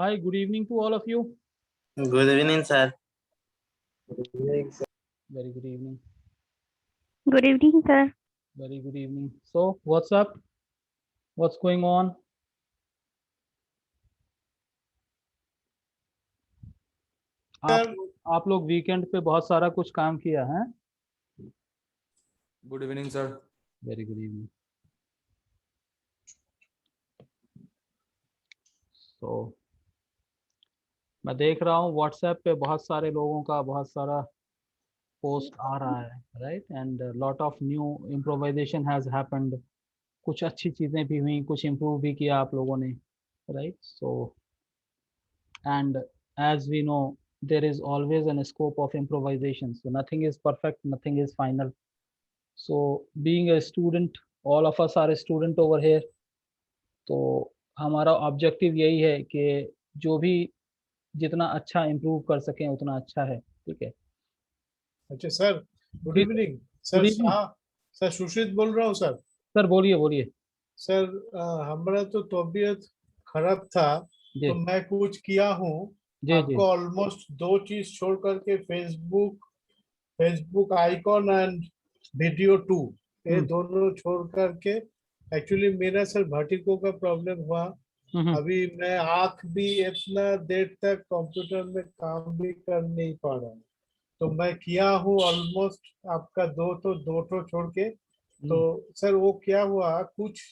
Hi, good evening to all of you. Good evening, sir. Very good evening. Good evening, sir. Very good evening. So, what's up? What's going on? आप लोग weekend पे बहुत सारा कुछ काम किया है? Good evening, sir. Very good evening. So, मैं देख रहा हूँ व्हाट्सएप पे बहुत सारे लोगों का बहुत सारा पोस्ट आ रहा है, right? And lot of new improvisation has happened. कुछ अच्छी चीज़ें भी हुई, कुछ इम्प्रूव भी किया आप लोगों ने, right? So and as we know, there is always a scope of improvisation, so nothing is perfect, nothing is final. So being a student, all of us are a student over here, तो हमारा objective यही है कि जो भी जितना अच्छा improve कर सकें उतना अच्छा है, ठीक है? अच्छा सर, गुड जी, इवनिंग good सर। evening. हाँ सर, सुशील बोल रहा हूँ सर। सर बोलिए बोलिए. सर हमारा तो तबीयत खराब था, जी तो मैं कुछ किया हूँ जी जी. आपको। ऑलमोस्ट 2 चीज छोड़ करके फेसबुक आइकॉन एंड वीडियो 2, ये दोनों छोड़ करके एक्चुअली मेरा सर वर्टिगो का प्रॉब्लम हुआ। अभी मैं आंख भी इतना देर तक कंप्यूटर में काम भी कर नहीं पा रहा हूँ, तो मैं किया हूँ ऑलमोस्ट आपका दो तो छोड़ के। तो सर वो क्या हुआ, कुछ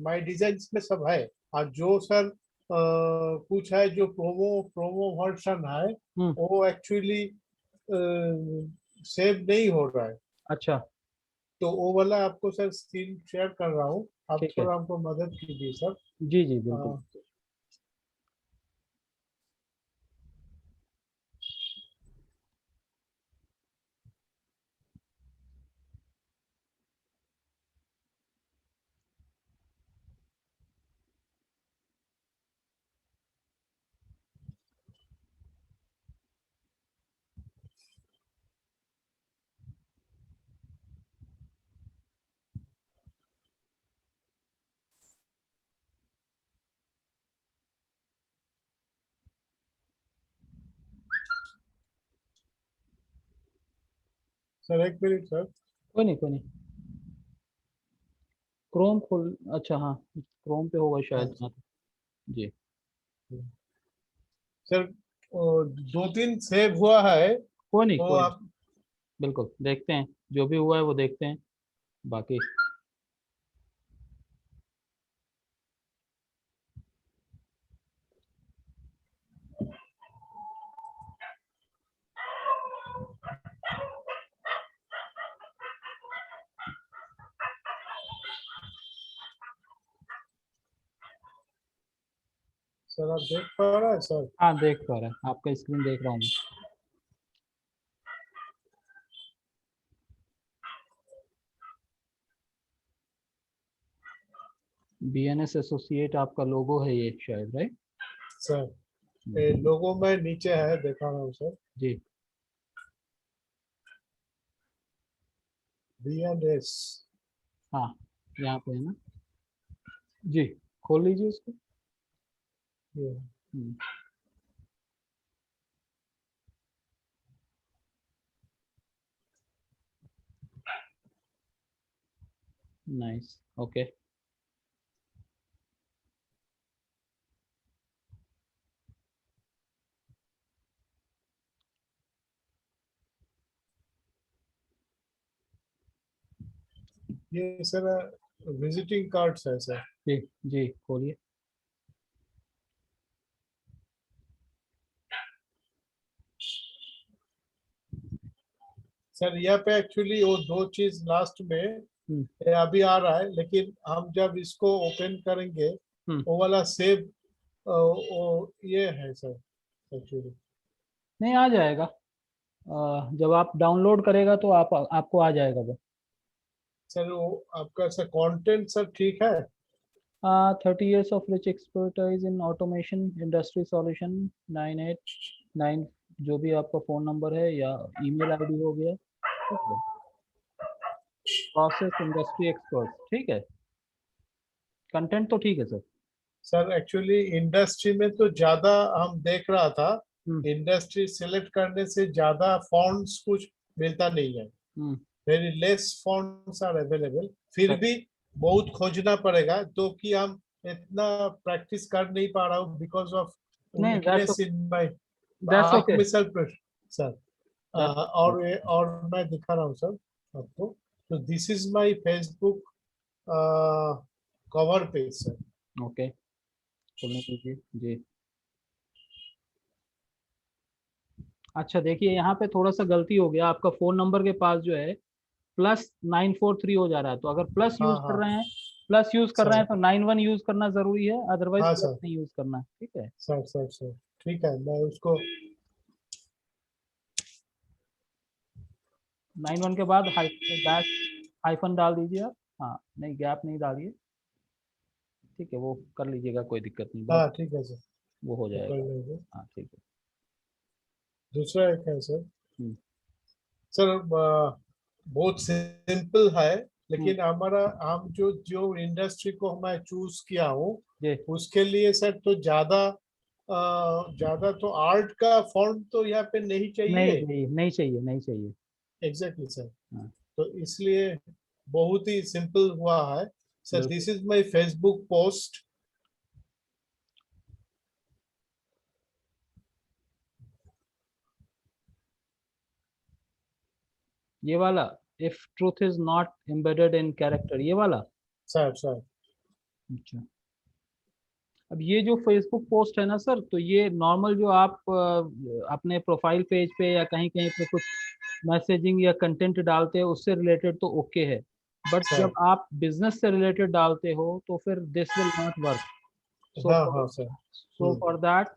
माय डिजाइन में सब है, और जो सर कुछ है जो प्रोमो वर्जन है वो एक्चुअली सेव नहीं हो रहा है। अच्छा, तो वो वाला आपको सर स्क्रीन शेयर कर रहा हूँ, आप ठीक है. थोड़ा हमको मदद कीजिए सर। जी जी बिल्कुल. सर एक मिनट सर। कोई नहीं कोई नहीं. क्रोम खोल. अच्छा हाँ, क्रोम पे होगा शायद. हाँ, जी. सर 2-3 सेव हुआ है, कोई नहीं तो कोई नहीं. आप बिल्कुल देखते हैं, जो भी हुआ है वो देखते हैं. बाकी सर आप देख पा रहे हैं सर? हाँ देख पा रहे हैं, आपका स्क्रीन देख रहा हूँ मैं. BNS एसोसिएट आपका लोगो है ये शायद, राइट? सर ये लोगों में नीचे है, देखा रहा हूँ सर। जी. BNS। हाँ यहाँ पे है ना. जी खोल लीजिए उसको. Nice, okay. ये सर विजिटिंग कार्ड्स है सर। जी जी खोलिए. सर यहाँ पे एक्चुअली वो 2 चीज लास्ट में ये अभी आ रहा है, लेकिन हम जब इसको ओपन करेंगे वो वाला सेव वो ये है सर एक्चुअली। नहीं आ जाएगा. जब आप डाउनलोड करेगा तो आपको आ जाएगा वो. सर वो आपका सर कंटेंट सर ठीक है? 30 years of rich expertise in automation industry solution 989, जो भी आपका फ़ोन नंबर है या ईमेल आईडी हो गया, ठीक है. प्रोसेस इंडस्ट्री एक्सपर्ट, ठीक है. कंटेंट तो ठीक है सर. सर एक्चुअली इंडस्ट्री में तो ज्यादा हम देख रहा था, हम्म। इंडस्ट्री सिलेक्ट करने से ज्यादा फॉन्ट्स कुछ मिलता नहीं है, hmm, very less fonts are available. फिर Correct. भी बहुत खोजना पड़ेगा, तो कि हम इतना प्रैक्टिस कर नहीं पा रहा हूँ बिकॉज ऑफ नहीं, वीकनेस इन माय that's आंख okay. में सर सर That's और मैं दिखा रहा हूँ सर आपको। तो this is my Facebook cover page sir. okay. खोलने दीजिए जी। अच्छा देखिए, यहाँ पे थोड़ा सा गलती हो गया, आपका फोन नंबर के पास जो है +943 हो जा रहा है, तो अगर प्लस हाँ यूज कर हाँ रहे हैं, प्लस यूज कर रहे सर, हैं तो 91 यूज करना जरूरी है, अदरवाइज हाँ प्लस सर, नहीं यूज करना है, ठीक है। सर ठीक है, मैं उसको 91 के बाद डैश हाइफन डाल दीजिए आप। हाँ नहीं, गैप नहीं डालिए, ठीक है, वो कर लीजिएगा, कोई दिक्कत नहीं, हाँ बहुत ठीक है सर, वो हो वो कर जाएगा। लेंगे। हाँ ठीक है। दूसरा एक है सर, हम्म, सर बहुत सिंपल है, हम्म, लेकिन हमारा हम जो जो इंडस्ट्री को मैं चूज किया हूँ जी उसके लिए सर तो ज्यादा तो आर्ट का फॉन्ट तो यहाँ पे नहीं नहीं चाहिए। चाहिए, नहीं चाहिए, नहीं चाहिए। एग्जैक्टली सर, हाँ, तो इसलिए बहुत ही सिंपल हुआ है सर। बिल्कुल। This is my Facebook post. ये वाला, if truth is not embedded in character, ये वाला। सर अच्छा, अब ये जो फेसबुक पोस्ट है ना सर, तो ये नॉर्मल जो आप अपने प्रोफाइल पेज पे या कहीं कहीं पे कुछ मैसेजिंग या कंटेंट डालते हो उससे रिलेटेड तो ओके है, बट सर, जब आप बिजनेस से रिलेटेड डालते हो तो फिर दिस विल नॉट वर्क। सो हाँ हाँ सर। फॉर दैट,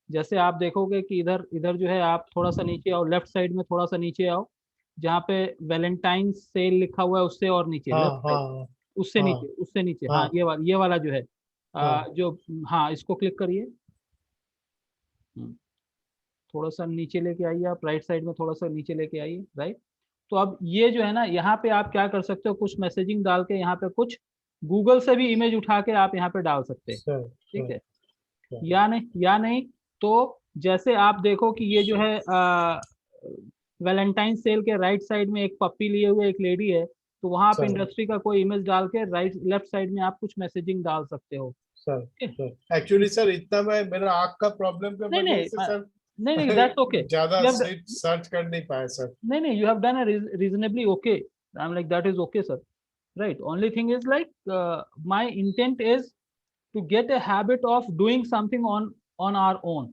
जैसे आप देखोगे कि इधर इधर जो है, आप थोड़ा सा नीचे आओ, लेफ्ट साइड में थोड़ा सा नीचे आओ, जहाँ पे वैलेंटाइन सेल लिखा हुआ है उससे और नीचे, हाँ लेफ्ट साइड, हाँ उससे हाँ नीचे, उससे नीचे, हाँ हाँ ये वाला जो है, हाँ जो, हाँ इसको क्लिक करिए। हम्म, थोड़ा सा नीचे लेके आइए आप, राइट साइड में थोड़ा सा नीचे लेके आइए, राइट। तो अब ये जो है ना, यहाँ पे आप क्या कर सकते हो, कुछ मैसेजिंग डाल के यहाँ पे कुछ गूगल से भी इमेज उठा के आप यहाँ पे डाल सकते हैं, सर ठीक है। सर या नहीं तो जैसे आप देखो कि ये जो है वैलेंटाइन सेल के राइट साइड में एक पप्पी लिए हुए एक लेडी है, तो वहां आप सर इंडस्ट्री का कोई इमेज डाल के राइट लेफ्ट साइड में आप कुछ मैसेजिंग डाल सकते हो। सर ठीक है? सर एक्चुअली सर इतना मैं मेरा आँख का प्रॉब्लम के नहीं वजह नहीं से सर नहीं नहीं, दैट्स ओके। ज्यादा यू हैव, सर्च कर नहीं पाया सर। नहीं नहीं, you have done a reasonably okay. I'm like, that is okay sir, right? Only thing is like, my intent is to get a habit of doing something on our own,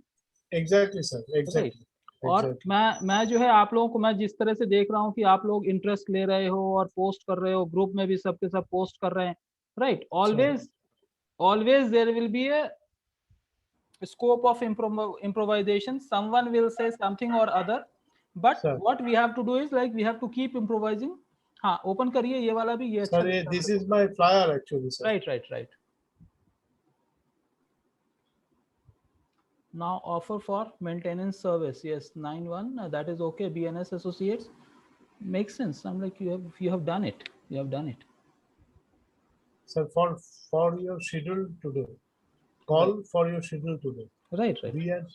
exactly sir, right? Exactly और exactly मैं जो है आप लोगों को, मैं जिस तरह से देख रहा हूँ कि आप लोग इंटरेस्ट ले रहे हो और पोस्ट कर रहे हो, ग्रुप में भी सबके सब पोस्ट कर रहे हैं, right. Sir always there will be a scope of improvisation. Someone will say something or other, but sir what we have to do is like we have to keep improvising. हाँ open करिए, ये वाला भी, ये अच्छा sir ये दिखता है दिस मेरे को। Is my flyer actually sir. Right. Now offer for maintenance service, yes, 91, that is okay. BNS Associates makes sense. I'm like, you have done it, you have done it, sir for your schedule today, right, call for your schedule today right. B N.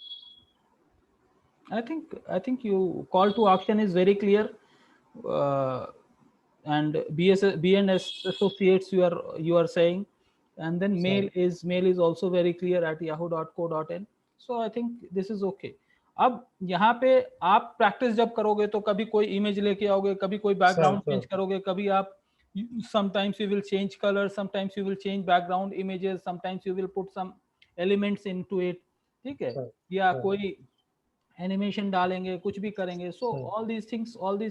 I think you call to action is very clear, uh, and BNS Associates you are saying, and then mail is also very clear at yahoo.co.in. So I think this is okay. अब यहाँ पे आप practice जब करोगे तो कभी कोई image लेके आओगे, कभी कोई बैकग्राउंड चेंज करोगे, कभी आप sometimes you will change color, sometimes you will change background images, sometimes you will put some elements into it, ठीक है, या कोई एनिमेशन डालेंगे, कुछ भी करेंगे, so all these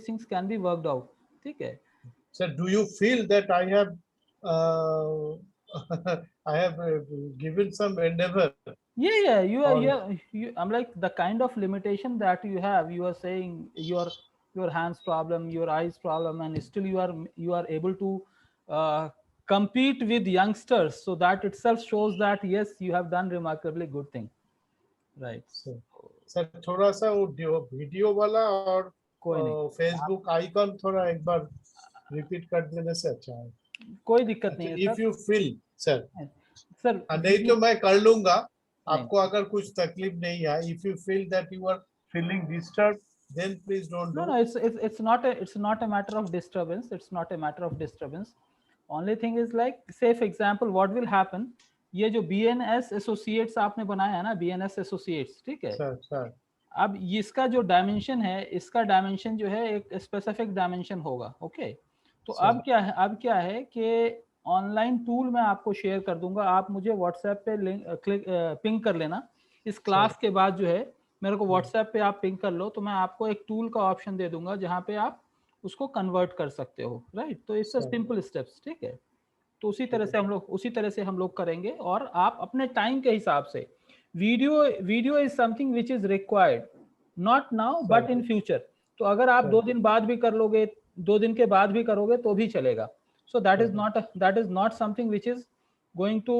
things can be worked out, ठीक है। Sir do you feel that I have I have given some endeavor? Yeah, you are, Or I'm like, the kind of limitation that you are saying your hands problem, your eyes problem, and still you are able to compete with youngsters, so that itself shows that yes, you have done remarkably good thing, right? Sir थोड़ा सा वो video वाला और कोई नहीं, Facebook icon थोड़ा एक बार repeat कर देने से अच्छा है। कोई दिक्कत नहीं है if sir. You feel sir, sir नहीं तो मैं कर लूंगा, नहीं। आपको अगर कुछ तकलीफ नहीं है, if you feel that you are feeling disturb, then please don't No, do. no, it's not a matter of disturbance. It's not a matter of disturbance. Only thing is like, say for example, what will happen? ये जो BNS Associates आपने बनाया है ना, BNS Associates, ठीक है? Sir अब इसका जो डायमेंशन है, इसका डायमेंशन जो है एक स्पेसिफिक डायमेंशन होगा, ओके? तो अब क्या है कि ऑनलाइन टूल मैं आपको शेयर कर दूंगा, आप मुझे व्हाट्सएप पे लिंक पिंग कर लेना। इस क्लास के बाद जो है मेरे को व्हाट्सएप पे आप पिंग कर लो, तो मैं आपको एक टूल का ऑप्शन दे दूंगा जहाँ पे आप उसको कन्वर्ट कर सकते हो, राइट? तो इट्स अ सिंपल स्टेप्स, ठीक है? तो उसी तरह से हम लोग करेंगे, और आप अपने टाइम के हिसाब से video is something which is required, not now but in future. तो अगर आप 2 दिन बाद भी कर लोगे, 2 दिन के बाद भी करोगे तो भी चलेगा। So that is not something which is going to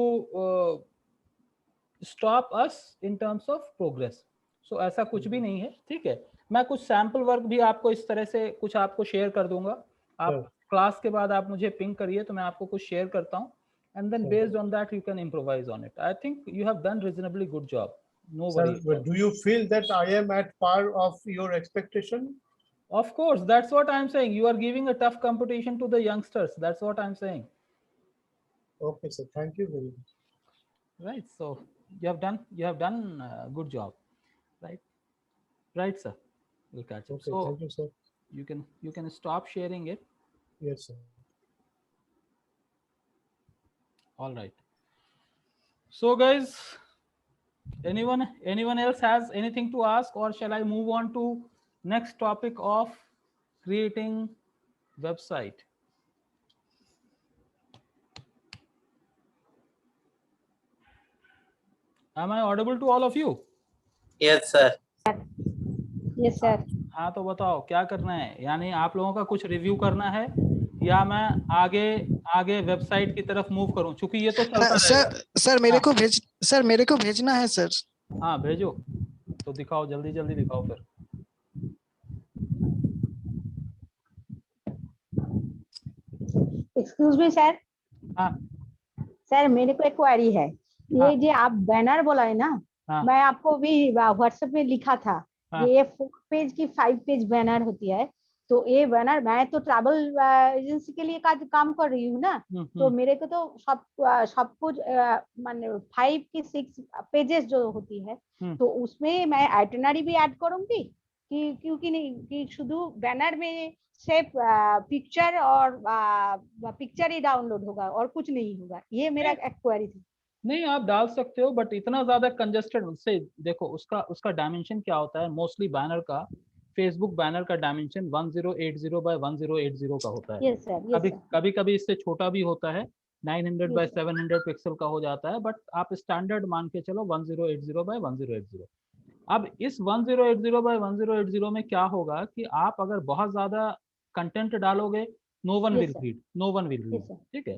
stop us in terms of progress. So ऐसा कुछ भी नहीं है, ठीक है? मैं कुछ सैम्पल वर्क भी आपको इस तरह से कुछ आपको शेयर कर दूंगा। आप क्लास के बाद आप मुझे पिंग करिए तो मैं आपको कुछ शेयर करता हूँ, and then based on that you can improvise on it. I think you have done reasonably good job. No worry. Sir, do you feel that I am at par of your expectation? Of course, that's what I'm saying. You are giving a tough competition to the youngsters. That's what I'm saying. Okay, sir. Thank you very much. Right. So you have done a good job. Right, sir. We'll catch up. Okay, So thank you, sir. you can stop sharing it. Yes, sir. All right. So guys, anyone else has anything to ask, or shall I move on to next topic of creating website? Am I audible to all of you? Yes, sir. Yes, sir. हाँ, तो बताओ क्या करना है? यानी आप लोगों का कुछ रिव्यू करना है, या मैं आगे वेबसाइट की तरफ मूव करूं? चूंकि ये तो चलता रहेगा। सर मेरे को भेजना है सर। हाँ, भेजो तो दिखाओ, जल्दी दिखाओ फिर। Excuse me sir. हाँ सर मेरे को एक क्वेरी है। ये जो आप बैनर बोला है ना, मैं आपको भी व्हाट्सएप में लिखा था, ये 4 पेज की 5 पेज बैनर होती है। तो ये बैनर, मैं तो ट्रैवल एजेंसी के लिए काम कर रही हूँ ना, तो मेरे को तो सब कुछ माने 5 की 6 पेजेस जो होती है, तो उसमें मैं आइटनरी भी ऐड करूंगी कि क्योंकि नहीं कि शुद्ध बैनर में सिर्फ पिक्चर और पिक्चर ही डाउनलोड होगा और कुछ नहीं होगा? ये मेरा एक क्वेरी थी। नहीं, आप डाल सकते हो, बट इतना ज्यादा कंजेस्टेड से देखो, उसका डायमेंशन क्या होता है? मोस्टली बैनर का, फेसबुक बैनर का डायमेंशन 1080 बाय 1080 का होता है। yes, sir. कभी इससे छोटा भी होता है, 900 बाय 700 पिक्सल का हो जाता है, बट आप स्टैंडर्ड मान के चलो 1080 बाय 1080। अब इस 1080 बाय 1080 में क्या होगा कि आप अगर बहुत ज्यादा कंटेंट डालोगे, नो वन विल रीड, ठीक है?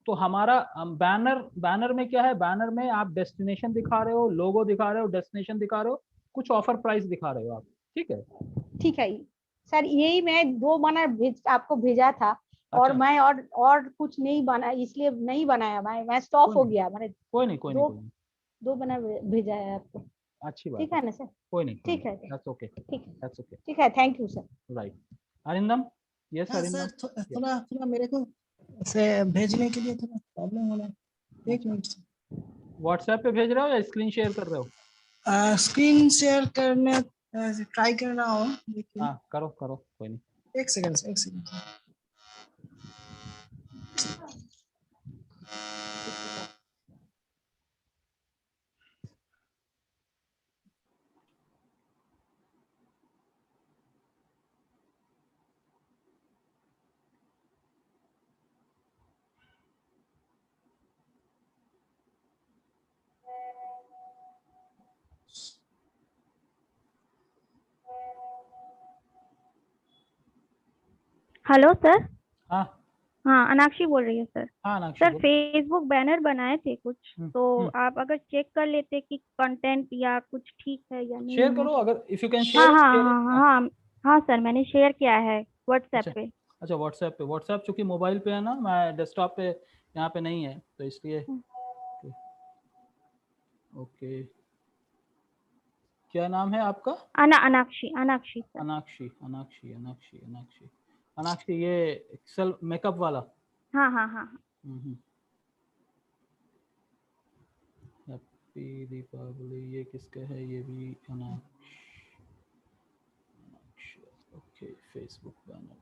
तो हमारा बैनर में क्या है? बैनर में आप डेस्टिनेशन दिखा रहे हो, लोगो दिखा रहे हो, डेस्टिनेशन दिखा रहे हो, कुछ ऑफर प्राइस दिखा रहे हो आप, ठीक है? ठीक है सर, यही मैं 2 बैनर आपको भेजा था। अच्छा। और मैं और कुछ नहीं बना, इसलिए नहीं बनाया, मैं स्टॉप हो गया। मैंने कोई नहीं 2 बैनर भेजा है आपको। अच्छी बात, ठीक है ना सर? कोई नहीं, ठीक है, दैट्स ओके, दैट्स ओके। ठीक है, thank you sir. Right, Arindam. Yes Arindam. Sir थोड़ा मेरे को से भेजने के लिए थोड़ा प्रॉब्लम हो रहा है। 1 मिनट। व्हाट्सएप पे भेज रहे हो या स्क्रीन शेयर कर रहे हो? स्क्रीन शेयर करने ट्राई कर रहा हूँ, लेकिन हाँ, करो कोई नहीं। 1 सेकंड। Hello sir. हाँ, अनाक्षी बोल रही है सर। हाँ, सर फेसबुक बैनर बनाए थे कुछ, तो आप अगर चेक कर लेते कि कंटेंट या कुछ ठीक है या नहीं। शेयर करो अगर इफ यू कैन शेयर। हाँ सर, मैंने शेयर किया है व्हाट्सएप पे। अच्छा, व्हाट्सएप चूंकि मोबाइल पे है ना, मैं डेस्कटॉप पे यहाँ पे नहीं है, तो इसलिए ओके, क्या नाम है आपका? अनाक्षी सर। अनाक्षी, ये सेल्फ मेकअप वाला? हाँ हाँ हाँ। हैप्पी दीपावली, ये किसका है? ये भी Anaksh. Okay, Facebook banner.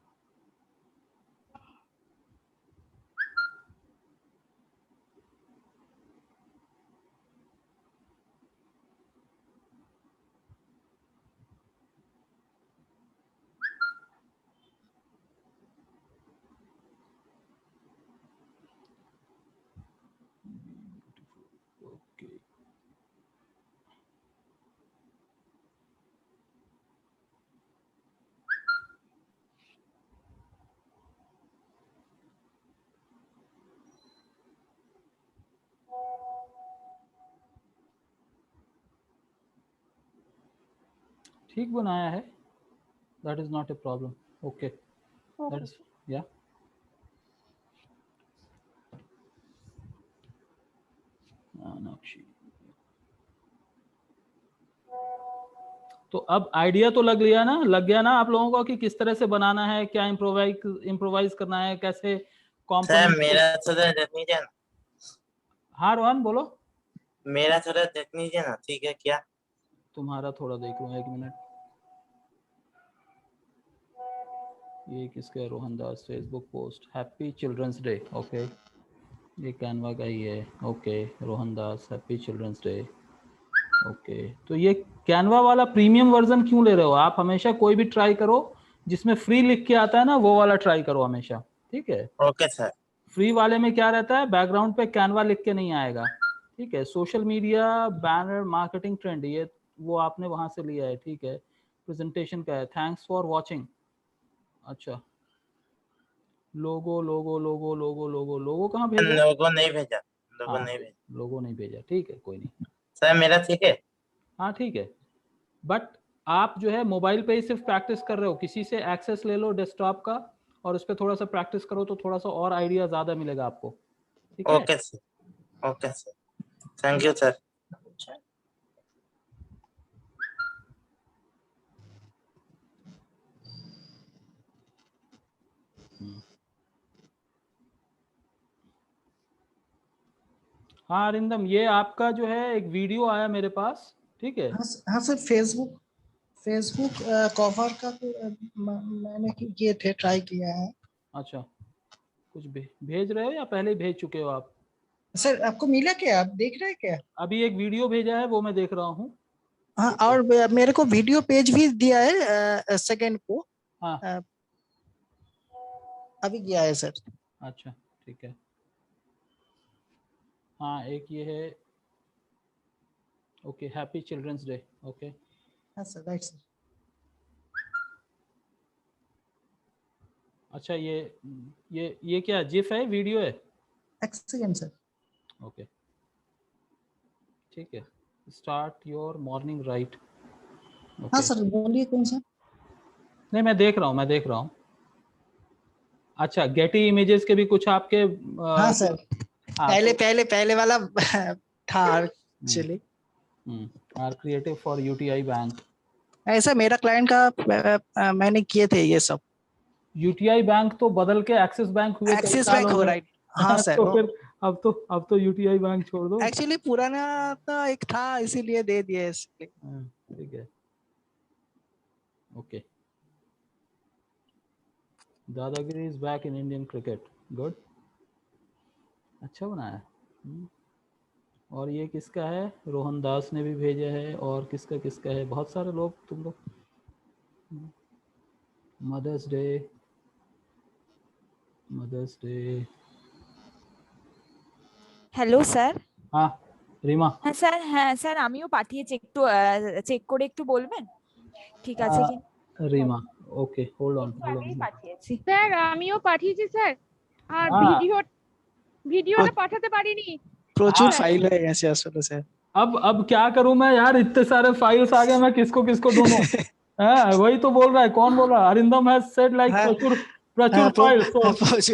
Okay, ठीक बनाया है, that is not a problem. Okay, that's yeah. अनाक्षी, तो अब आइडिया तो लग गया ना आप लोगों को कि किस तरह से बनाना है, क्या इम्प्रोवाइज करना है, कैसे सर कॉम्पोनेंट। मेरा थोड़ा देख लीजिए ना। हाँ रोहन बोलो। मेरा थोड़ा देख लीजिए ना, ठीक है क्या? तुम्हारा थोड़ा देख लो, 1 मिनट। ये किसका है? Rohan Das, Facebook post, happy children's day. Okay, ये कैनवा का ही है। Okay, Rohan Das, happy children's day. Okay, तो ये कैनवा वाला प्रीमियम वर्जन क्यों ले रहे हो आप? हमेशा कोई भी ट्राई करो जिसमें फ्री लिख के आता है ना, वो वाला ट्राई करो हमेशा, ठीक है? Okay sir. फ्री वाले में क्या रहता है, बैकग्राउंड पे कैनवा लिख के नहीं आएगा, ठीक है? Social media banner marketing trend, ये वो आपने वहां से लिया है, ठीक है? प्रेजेंटेशन का है, थैंक्स फॉर वॉचिंग। अच्छा, लोगो लोगो लोगो लोगो लोगो लोगो कहाँ भेजा? लोगो नहीं भेजा, लोगो हाँ, नहीं भेजा लोगो नहीं भेजा, ठीक है, कोई नहीं। सर, मेरा ठीक है। हाँ ठीक है, बट आप जो है मोबाइल पे ही सिर्फ प्रैक्टिस कर रहे हो, किसी से एक्सेस ले लो डेस्कटॉप का और उस पर थोड़ा सा प्रैक्टिस करो, तो थोड़ा सा और आइडिया ज्यादा मिलेगा आपको, ठीक है? Okay sir, okay sir, thank you sir. हाँ अरिंदम, ये आपका जो है एक वीडियो आया मेरे पास, ठीक है? हाँ सर, फेसबुक कवर का तो मैंने किए थे, ट्राई किया है। अच्छा, कुछ भेज रहे हो या पहले ही भेज चुके हो आप? सर आपको मिला क्या? आप देख रहे हैं क्या? अभी एक वीडियो भेजा है, वो मैं देख रहा हूँ। हाँ, और मेरे को वीडियो पेज भी दिया है सेकंड को। हाँ, अभी गया है सर। अच्छा ठीक है। हाँ, एक ये है, okay, happy children's day. Okay, हाँ सर, राइट सर। अच्छा, ये क्या जिफ है, वीडियो है? एक सेकंड सर। ओके, ठीक है। Start your morning right. हाँ सर, बोलिए कौन सा? नहीं, मैं देख रहा हूँ। अच्छा, गेटी इमेजेस के भी कुछ आपके हाँ सर, पहले वाला था actually. Are creative for UTI bank. ऐसा मेरा क्लाइंट का मैंने किए थे ये सब। यूटीआई बैंक तो बदल के एक्सिस बैंक हुए, एक्सिस बैंक हो, राइट? हाँ सर। तो फिर अब तो यूटीआई बैंक छोड़ दो। एक्चुअली पुराना तो एक था, इसीलिए दे दिए। ठीक है, ओके। दादागिरी is back in Indian cricket, good, अच्छा बनाया है। और ये किसका है? रोहन दास ने भी भेजा है, और किसका है, बहुत सारे लोग, तुम लोग। Mother's day. Hello sir. हाँ রিমা। হ্যাঁ স্যার আমিও পাঠিয়েছি, একটু চেক করে একটু বলবেন ঠিক আছে কি? রিমা, ওকে, হোল্ড অন। আমি পাঠিয়েছি স্যার, আমিও পাঠিয়েছি স্যার, আর ভিডিওটা পাঠাতে পারিনি। প্রচুর ফাইল হয়ে গেছে আসলে স্যার। अब क्या करूं मैं यार, इतने सारे फाइल्स आ गए, मैं किसको ढूंढूं? हाँ, वही तो बोल रहा है, कौन बोल रहा है? अरिंदम has said like प्रचुर files, so it's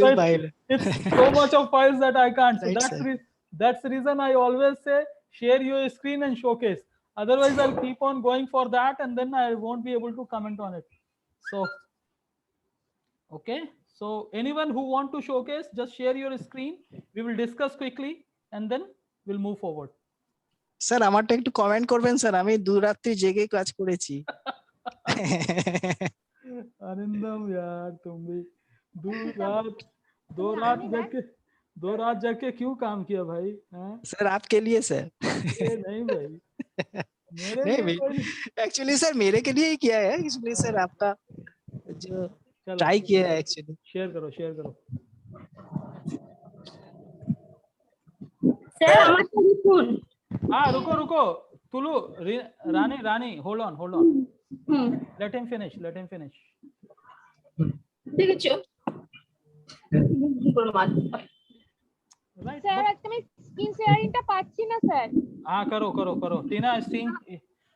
so much of files that I can't. So that's the reason I always say share your screen and showcase. Otherwise, I'll keep on going for that, and then I won't be able to comment on it. So, okay. So anyone who want to showcase, just share your screen. We will discuss quickly, and then we'll move forward. Sir আমারটা একটু comment করবেন sir, আমি দুরাত্রি জেগে কাজ করেছি। अरिंदम यार तुम भी दो रात जग के क्यों काम किया भाई? सर आपके लिए सर। नहीं भाई, मेरे नहीं लिए कोई एक्चुअली सर मेरे के लिए ही किया है, इसलिए सर आपका जो ट्राई किया है एक्चुअली। शेयर करो। सर हमारा लिखुन। हाँ रुको तुलु रानी hold on. Let him finish. ঠিক আছে। Right. স্যার আজকে আমি স্ক্রিন শেয়ারিংটা পাচ্ছি না স্যার। हाँ करो टीना स्क्रीन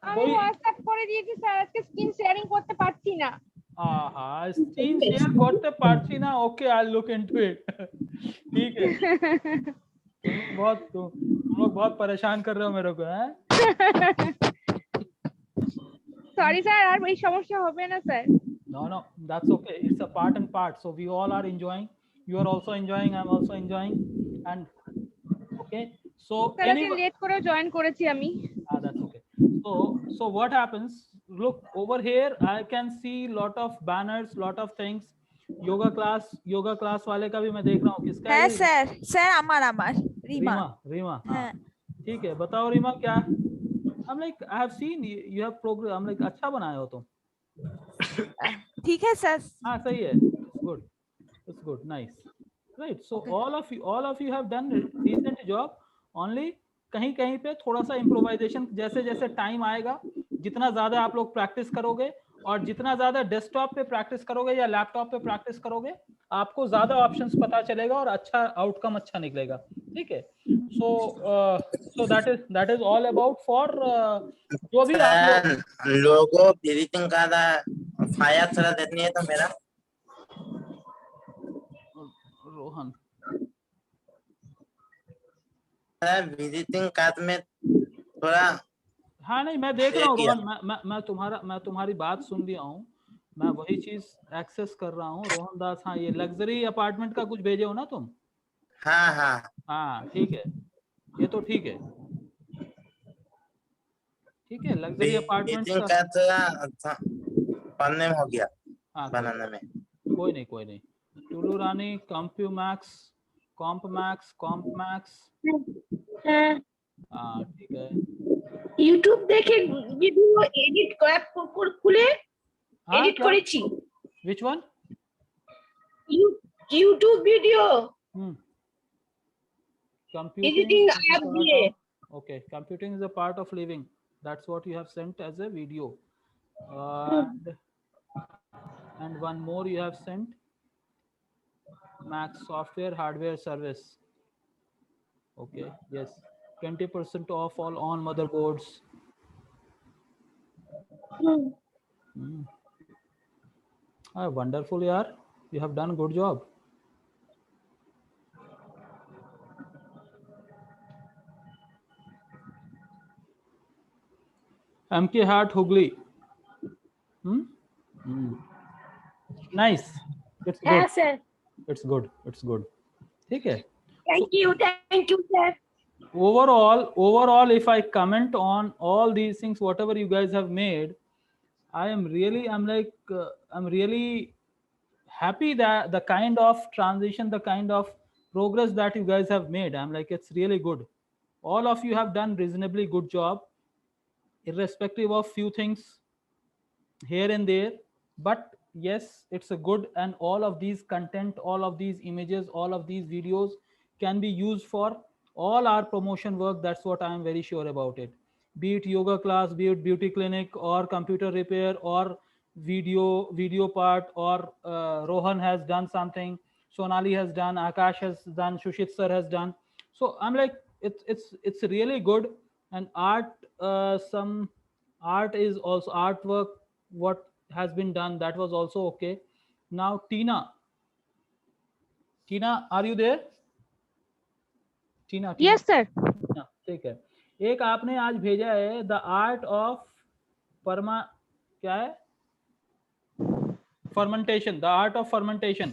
আমি হোয়াটসঅ্যাপ করে দিয়েছি স্যার, আজকে স্ক্রিন শেয়ারিং করতে পারছি না। स्क्रीन शेयर करते पारছি না। Okay I look into it. ठीक है। तुम लोग बहुत परेशान कर रहे हो मेरे को, हैं? সরি স্যার, আর এই সমস্যা হবে না sir. No, that's okay. It's a part and part. So we all are enjoying. You are also enjoying. I'm also enjoying. And okay. So late করে জয়েন করেছি আমি। that's okay. So what happens? Look over here. I can see lot of banners, lot of things. Yoga class वाले का भी मैं देख रहा हूँ। किसका है सर अमर रीमा। हाँ ठीक है, बताओ रीमा क्या? I'm like I have seen you have progress. I'm like अच्छा बनाए हो तुम। ठीक है सर। हाँ सही है, it's good, nice, right? So okay. all of you have done decent job. Only कहीं पे थोड़ा सा improvisation, जैसे टाइम आएगा, जितना ज्यादा आप लोग प्रैक्टिस करोगे और जितना ज्यादा डेस्कटॉप पे प्रैक्टिस करोगे या लैपटॉप पे प्रैक्टिस करोगे, आपको ज्यादा ऑप्शंस पता चलेगा और अच्छा आउटकम अच्छा निकलेगा। ठीक है। so that is all about for जो भी आप लोगों एडिटिंग का फायर थोड़ा देनी है तो मेरा रोहन विजिटिंग कार्ड में थोड़ा हाँ नहीं मैं देख रहा हूँ रोहन, मैं तुम्हारी बात सुन लिया हूँ, मैं वही चीज एक्सेस कर रहा हूँ। रोहन दास, हाँ ये लग्जरी अपार्टमेंट का कुछ भेजे हो ना तुम? हाँ ठीक है, ये तो ठीक है लग्जरी अपार्टमेंट का पढ़ने में हो गया। हाँ बनाने में कोई नहीं। टुलू रानी कॉम्प मैक्स हाँ ठीक है। ইউটিউব দেখে ভিডিও এডিট খুলে এডিট করেছি। Which one? YouTube video Computing app দিয়ে। Okay, computing is a part of living. That's what you have sent as a video. And one more you have sent, Mac software hardware service. Okay, yes, 20% off all on motherboards. Wonderful yaar, you have done good job. MK Hart Hugli. Nice. It's good. Yes, sir. It's good. ठीक है. Thank you, sir. Overall, if I comment on all these things, whatever you guys have made, I'm really happy that the kind of transition, the kind of progress that you guys have made, I'm like, it's really good. All of you have done reasonably good job, irrespective of few things here and there, but yes, it's a good, and all of these content, all of these images, all of these videos can be used for all our promotion work. That's what I am very sure about it. Be it yoga class, be it beauty clinic, or computer repair, or video part, or Rohan has done something, Sonali has done, Akash has done, Shushit sir has done. So I'm like, it's really good. And some art is also artwork, what has been done, that was also okay. Now Tina, are you there? Tina? Yes sir. ठीक है। एक आपने आज भेजा है the art of क्या है, fermentation, the art of fermentation,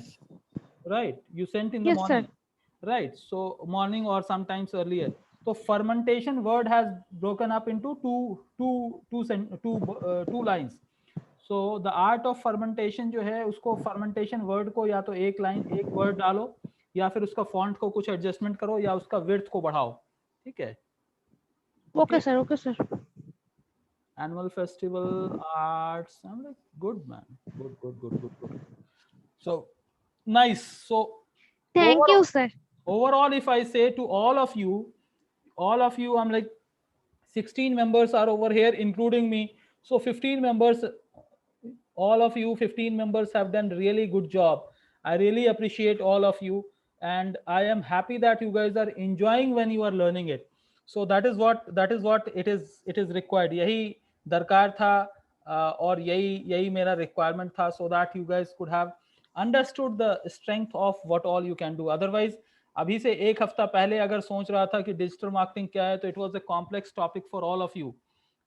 right? You sent in the Yes, morning, sir. right? So morning or sometimes earlier. So fermentation word has broken up into two lines. So the art of fermentation जो है उसको fermentation word को या तो एक word डालो या फिर उसका font को कुछ adjustment करो या उसका width को बढ़ाओ, ठीक है? Okay, sir. Okay, sir. Annual festival arts. I'm like, good man, good. So nice. So Thank you, sir. overall, if I say to all of you, I'm like 16 members are over here, including me. So 15 members, all of you 15 members have done really good job. I really appreciate all of you, and I am happy that you guys are enjoying when you are learning it. So that is what it is required. यही दरकार था और यही मेरा requirement था, so that you guys could have understood the strength of what all you can do. Otherwise अभी से एक हफ्ता पहले अगर सोच रहा था कि डिजिटल मार्केटिंग क्या है, तो it was a complex topic for all of you.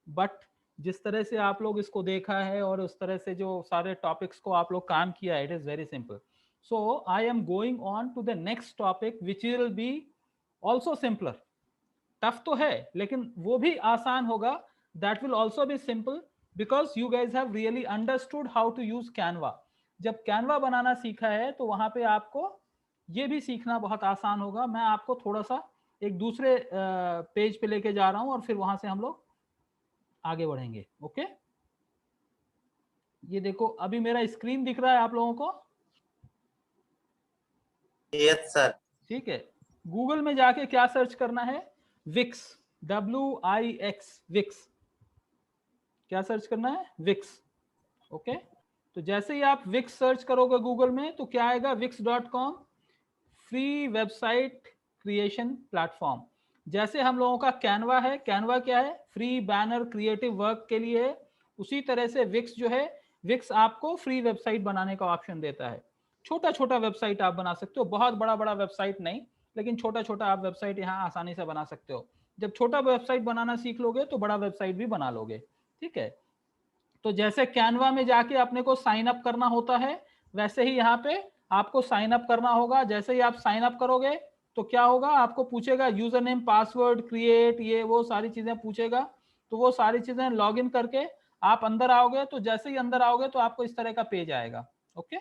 But जिस तरह से आप लोग इसको देखा है और उस तरह से जो सारे टॉपिक्स को आप लोग काम किया है, it is very simple. So I am going on to the next topic which will be also simpler. Tough तो है लेकिन वो भी आसान होगा. That will also be simple because you guys have really understood how to use Canva. जब Canva बनाना सीखा है तो वहां पे आपको ये भी सीखना बहुत आसान होगा. मैं आपको थोड़ा सा एक दूसरे पेज पे लेके जा रहा हूं और फिर वहां से हम लोग आगे बढ़ेंगे. ओके, ये देखो अभी मेरा स्क्रीन दिख रहा है आप लोगों को? Yes sir. ठीक है. गूगल में जाके क्या सर्च करना है? Wix, WIX, Wix. क्या सर्च करना है? विक्स. ओके, तो जैसे ही आप विक्स सर्च करोगे गूगल में तो क्या आएगा? wix.com, free website creation platform. जैसे हम लोगों का कैनवा है, कैनवा क्या है? फ्री बैनर क्रिएटिव वर्क के लिए है. उसी तरह से विक्स जो है, विक्स आपको फ्री वेबसाइट बनाने का ऑप्शन देता है. छोटा छोटा वेबसाइट आप बना सकते हो, बहुत बड़ा बड़ा वेबसाइट नहीं, लेकिन छोटा छोटा आप वेबसाइट यहाँ आसानी से बना सकते हो. जब छोटा वेबसाइट बनाना सीख लोगे तो बड़ा वेबसाइट भी बना लोगे. ठीक है, तो जैसे कैनवा में जाके अपने को साइन अप करना होता है, वैसे ही यहाँ पे आपको साइन अप करना होगा. जैसे ही आप साइन अप करोगे तो क्या होगा? आपको पूछेगा यूजर नेम, पासवर्ड, क्रिएट, ये वो सारी चीजें पूछेगा. तो वो सारी चीजें लॉग इन करके आप अंदर आओगे. तो जैसे ही अंदर आओगे तो आपको इस तरह का पेज आएगा. ओके,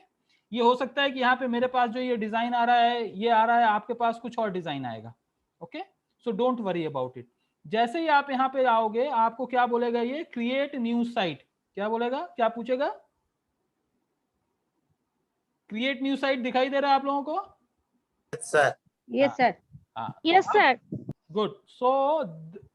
ये हो सकता है कि यहाँ पे मेरे पास जो ये डिजाइन आ रहा है, ये आ रहा है, आपके पास कुछ और डिजाइन आएगा. Okay, so don't worry about it. जैसे ही आप यहाँ पे आओगे आपको क्या बोलेगा? ये क्रिएट न्यू साइट. क्या बोलेगा? क्या पूछेगा? क्रिएट न्यू साइट दिखाई दे रहा है आप लोगों को? Sir. Yes sir. Yes, sir. Good. So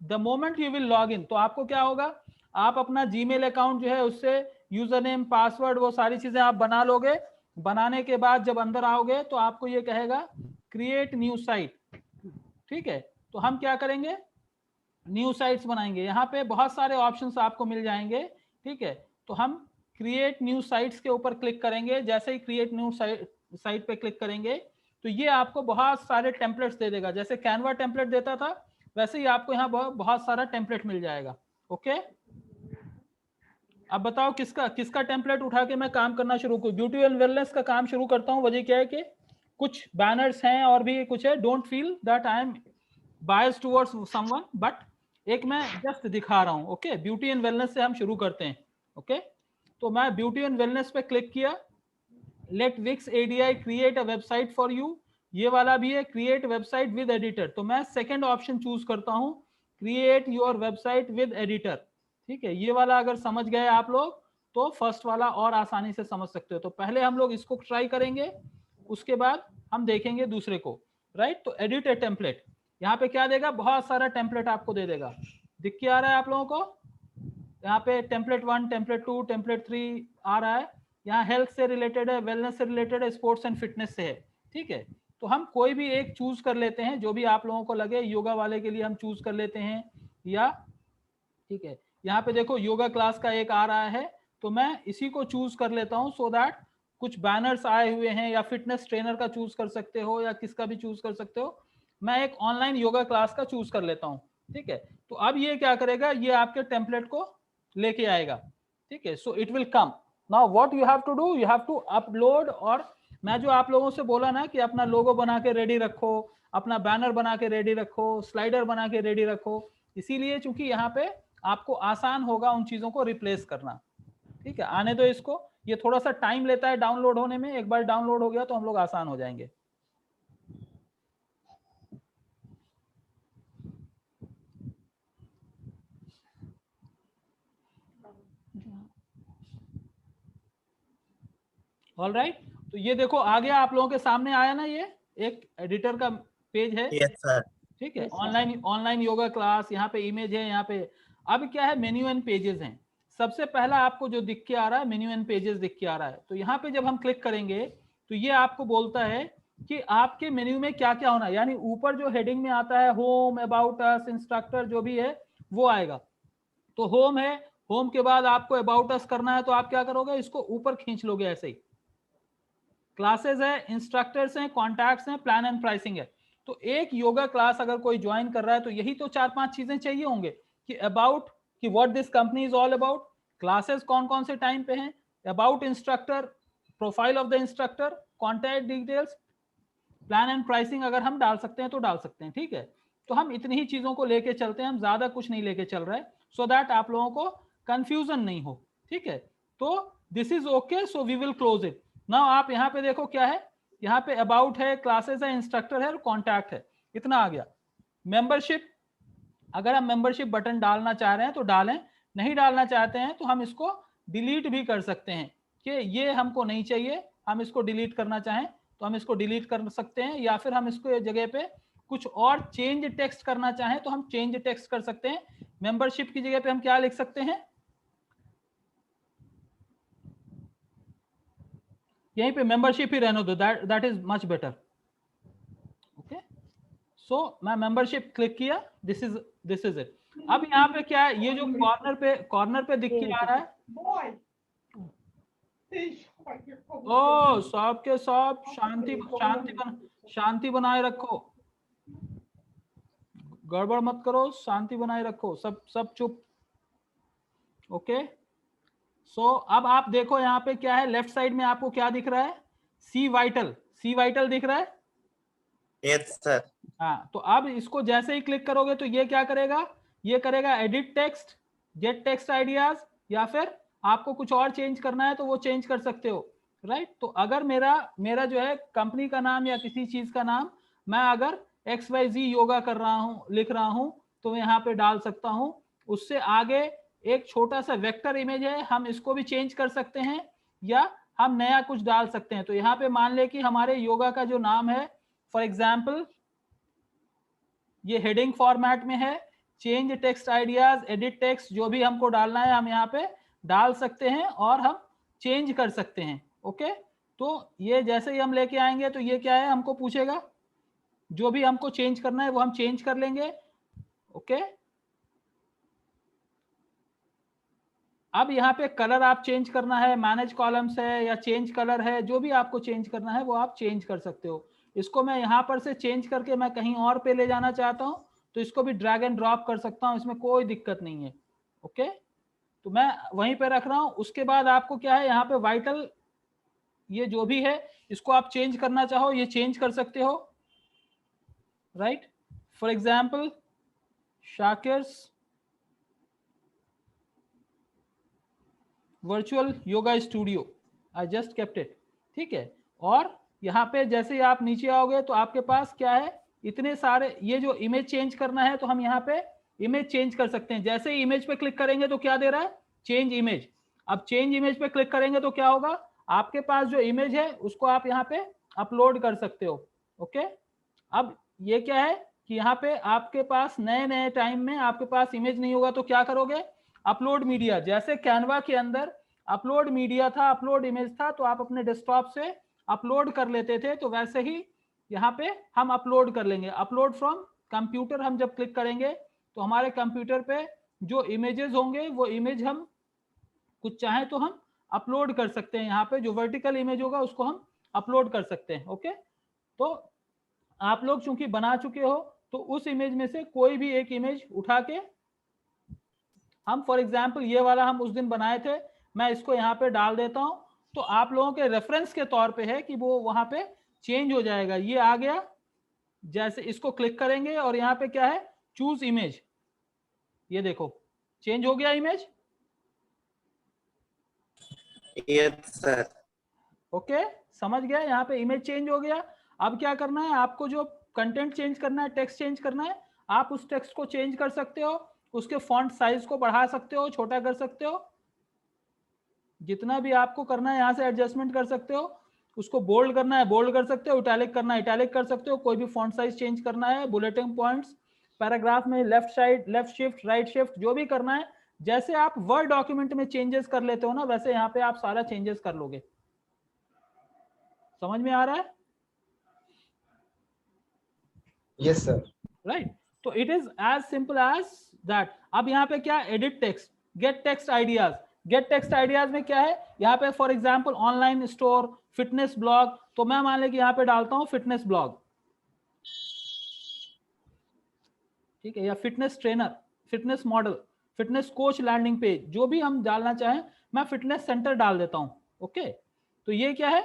the moment you will log in, तो आपको क्या होगा? आप अपना जीमेल अकाउंट जो है उससे यूजर नेम, पासवर्ड, वो सारी चीजें आप बना लोगे. बनाने के बाद जब अंदर आओगे तो आपको ये कहेगा क्रिएट न्यू साइट. ठीक है, तो हम क्या करेंगे? न्यू साइट्स बनाएंगे. यहाँ पे बहुत सारे ऑप्शंस आपको मिल जाएंगे. ठीक है, तो हम क्रिएट न्यू साइट्स के ऊपर क्लिक करेंगे. जैसे ही क्रिएट न्यू साइट पे क्लिक करेंगे तो ये आपको बहुत सारे टेम्पलेट्स दे देगा. जैसे कैनवा टेम्पलेट देता था वैसे ही आपको यहाँ बहुत सारा टेम्पलेट मिल जाएगा. ओके, अब बताओ किसका टेम्पलेट उठा के मैं काम करना शुरू करूं? ब्यूटी एंड वेलनेस का काम शुरू करता हूं. वजह क्या है कि कुछ बैनर्स हैं और भी कुछ है. Don't feel that I am biased towards someone, but एक मैं जस्ट दिखा रहा हूं. ओके, ब्यूटी एंड वेलनेस से हम शुरू करते हैं. ओके, तो मैं ब्यूटी एंड वेलनेस पे क्लिक किया. Let Wix ADI create a website for you. ये वाला भी है, क्रिएट वेबसाइट विद एडिटर. तो मैं सेकंड ऑप्शन चूज करता हूं, create your website with editor. ठीक है, ये वाला अगर समझ गए आप लोग तो फर्स्ट वाला और आसानी से समझ सकते हो. तो पहले हम लोग इसको ट्राई करेंगे, उसके बाद हम देखेंगे दूसरे को. राइट, तो एडिट ए टेम्पलेट. यहाँ पे क्या देगा? बहुत सारा टेम्पलेट आपको दे देगा. दिख के आ रहा है आप लोगों को? यहाँ पे टेम्पलेट 1, टेम्पलेट 2, टेम्पलेट 3 आ रहा है. यहाँ हेल्थ से रिलेटेड है, वेलनेस से रिलेटेड है, स्पोर्ट्स एंड फिटनेस से है. ठीक है, तो हम कोई भी एक चूज कर लेते हैं जो भी आप लोगों को लगे. योगा वाले के लिए हम चूज कर लेते हैं या, ठीक है, यहाँ पे देखो योगा क्लास का एक आ रहा है तो मैं इसी को चूज कर लेता हूँ. सो दैट कुछ बैनर्स आए हुए हैं, या फिटनेस ट्रेनर का चूज कर सकते हो या किसका भी चूज कर सकते हो. मैं एक ऑनलाइन योगा क्लास का चूज कर लेता हूँ. ठीक है। तो अब ये क्या करेगा, ये आपके टेम्पलेट को लेके आएगा, ठीक है। So it will come now, what you have to do, you have to upload. और मैं जो आप लोगों से बोला ना कि अपना लोगो बना के रेडी रखो, अपना बैनर बना के रेडी रखो, स्लाइडर बना के रेडी रखो, इसीलिए चूंकि यहाँ पे आपको आसान होगा उन चीजों को रिप्लेस करना, ठीक है। आने दो इसको, ये थोड़ा सा टाइम लेता है डाउनलोड होने में, एक बार डाउनलोड हो गया तो हम लोग आसान हो जाएंगे। ऑल राइट, तो ये देखो आ गया आप लोगों के सामने आया ना, ये एक एडिटर का पेज है, यस सर। ठीक है। ऑनलाइन योगा क्लास, यहाँ पे इमेज है, यहाँ पे अब क्या है, मेन्यू एंड पेजेस हैं। सबसे पहला आपको जो दिख के आ रहा है मेन्यू एंड पेजेस दिख के आ रहा है, तो यहाँ पे जब हम क्लिक करेंगे तो ये आपको बोलता है कि आपके मेन्यू में क्या क्या होना है, यानी ऊपर जो हेडिंग में आता है होम, अबाउट अस, इंस्ट्रक्टर, जो भी है वो आएगा। तो होम है, होम के बाद आपको अबाउट अस करना है, तो आप क्या करोगे, इसको ऊपर खींच लोगे ऐसे ही। क्लासेस है, इंस्ट्रक्टर्स हैं, कॉन्टैक्ट्स हैं, प्लान एंड प्राइसिंग है। तो एक योगा क्लास अगर कोई ज्वाइन कर रहा है तो यही तो 4-5 चीजें चाहिए होंगे कि अबाउट, कि what this company is all about, classes कौन कौन से टाइम पे हैं, about instructor, profile of the instructor, contact details, plan and pricing अगर हम डाल सकते हैं तो डाल सकते हैं, ठीक है। तो हम इतनी ही चीजों को लेके चलते हैं, हम ज्यादा कुछ नहीं लेके चल रहे हैं, सो दैट आप लोगों को कंफ्यूजन नहीं हो, ठीक है। तो this is okay, so we will close it now. आप यहाँ पे देखो क्या है, यहाँ पे अबाउट है, क्लासेस है, इंस्ट्रक्टर है और कॉन्टैक्ट है, इतना आ गया। मेंबरशिप, अगर हम मेंबरशिप बटन डालना चाह रहे हैं तो डालें, नहीं डालना चाहते हैं तो हम इसको डिलीट भी कर सकते हैं कि ये हमको नहीं चाहिए, हम इसको डिलीट करना चाहें तो हम इसको डिलीट कर सकते हैं, या फिर हम इसको जगह पे कुछ और चेंज टेक्स्ट करना चाहें तो हम चेंज टेक्स्ट कर सकते हैं। मेंबरशिप की जगह पे हम क्या लिख सकते हैं, यहीं पे मेंबरशिप ही रहने दो, that is much better, okay. So मैं मेंबरशिप क्लिक किया, दिस इज इट। अब यहाँ पे क्या है, ये जो कॉर्नर पे दिख के आ रहा है, ओ सब के सब शांति बनाए रखो, गड़बड़ मत करो, शांति बनाए रखो, सब चुप, ओके। सो अब आप देखो यहाँ पे क्या है, लेफ्ट साइड में आपको क्या दिख रहा है, सी वाइटल दिख रहा है, यस सर। हाँ। तो अब इसको जैसे ही क्लिक करोगे तो ये क्या करेगा, ये करेगा edit text, get text ideas, या फिर आपको कुछ और चेंज करना है तो वो चेंज कर सकते हो, राइट। तो अगर मेरा जो है कंपनी का नाम या किसी चीज का नाम मैं अगर XYZ योगा कर रहा हूँ, लिख रहा हूँ, तो मैं यहाँ पे डाल सकता हूँ। उससे आगे एक छोटा सा वेक्टर इमेज है, हम इसको भी चेंज कर सकते हैं या हम नया कुछ डाल सकते हैं। तो यहाँ पे मान ले कि हमारे योगा का जो नाम है, फॉर एग्जाम्पल ये हेडिंग फॉर्मेट में है, change text ideas, edit text, जो भी हमको डालना है हम यहाँ पे डाल सकते हैं और हम चेंज कर सकते हैं, ओके। तो ये जैसे ही हम लेके आएंगे तो ये क्या है, हमको पूछेगा, जो भी हमको चेंज करना है वो हम चेंज कर लेंगे, ओके। अब यहाँ पे कलर आप चेंज करना है, मैनेज कॉलम्स है या चेंज कलर है, जो भी आपको चेंज करना है वो आप चेंज कर सकते हो। इसको मैं यहाँ पर से चेंज करके मैं कहीं और पे ले जाना चाहता हूँ तो इसको भी ड्रैग एंड ड्रॉप कर सकता हूँ, इसमें कोई दिक्कत नहीं है, ओके। तो मैं वहीं पे रख रहा हूँ। उसके बाद आपको क्या है, यहाँ पे वाइटल, ये जो भी है इसको आप चेंज करना चाहो ये चेंज कर सकते हो, right. For example Shakir's virtual yoga studio, I just kept it, ठीक है। और यहाँ पे जैसे ही आप नीचे आओगे तो आपके पास क्या है, इतने सारे, ये जो इमेज चेंज करना है तो हम यहाँ पे इमेज चेंज कर सकते हैं। जैसे ही इमेज पे क्लिक करेंगे तो क्या दे रहा है, चेंज इमेज। अब चेंज इमेज पे क्लिक करेंगे तो क्या होगा, आपके पास जो इमेज है उसको आप यहाँ पे अपलोड कर सकते हो, ओके। अब ये क्या है कि यहाँ पे आपके पास नए टाइम में आपके पास इमेज नहीं होगा तो क्या करोगे, अपलोड मीडिया, जैसे कैनवा के अंदर अपलोड मीडिया था, अपलोड इमेज था, तो आप अपने डेस्कटॉप से अपलोड कर लेते थे, तो वैसे ही यहाँ पे हम अपलोड कर लेंगे। अपलोड फ्रॉम कंप्यूटर हम जब क्लिक करेंगे तो हमारे कंप्यूटर पे जो इमेजेस होंगे वो इमेज हम कुछ चाहें तो हम अपलोड कर सकते हैं। यहाँ पे जो वर्टिकल इमेज होगा उसको हम अपलोड कर सकते हैं, ओके। तो आप लोग चूंकि बना चुके हो तो उस इमेज में से कोई भी एक इमेज उठा के हम फॉर एग्जांपल ये वाला हम उस दिन बनाए थे, मैं इसको यहाँ पे डाल देता हूँ, तो आप लोगों के रेफरेंस के तौर पे है कि वो वहां पे चेंज हो जाएगा। ये आ गया, जैसे इसको क्लिक करेंगे और यहाँ पे क्या है, चूज इमेज, ये देखो चेंज हो गया इमेज। Yes sir. ओके, समझ गया, यहाँ पे इमेज चेंज हो गया। अब क्या करना है आपको, जो कंटेंट चेंज करना है, टेक्स्ट चेंज करना है, आप उस टेक्स्ट को चेंज कर सकते हो, उसके फॉन्ट साइज को बढ़ा सकते हो, छोटा कर सकते हो, जितना भी आपको करना है यहाँ से एडजस्टमेंट कर सकते हो। उसको बोल्ड करना है बोल्ड कर सकते हो, इटैलिक करना है इटैलिक कर सकते हो, कोई भी फॉन्ट साइज चेंज करना है, बुलेटिन पॉइंट्स, पैराग्राफ में left side, left shift, right shift, जो भी करना है, जैसे आप वर्ड डॉक्यूमेंट में चेंजेस कर लेते हो ना, वैसे यहाँ पे आप सारा चेंजेस कर लोगे। समझ में आ रहा है? Yes sir. राइट, तो it is as simple as that. अब यहाँ पे क्या, edit text, get text ideas. Get text ideas में क्या है, यहाँ पे for example online store, fitness blog, तो मैं मान ले कि यहाँ पे डालता हूँ फिटनेस ब्लॉग, ठीक है, या fitness trainer, fitness model, fitness coach landing page, जो भी हम डालना चाहें, मैं फिटनेस सेंटर डाल देता हूँ। ओके, तो ये क्या है,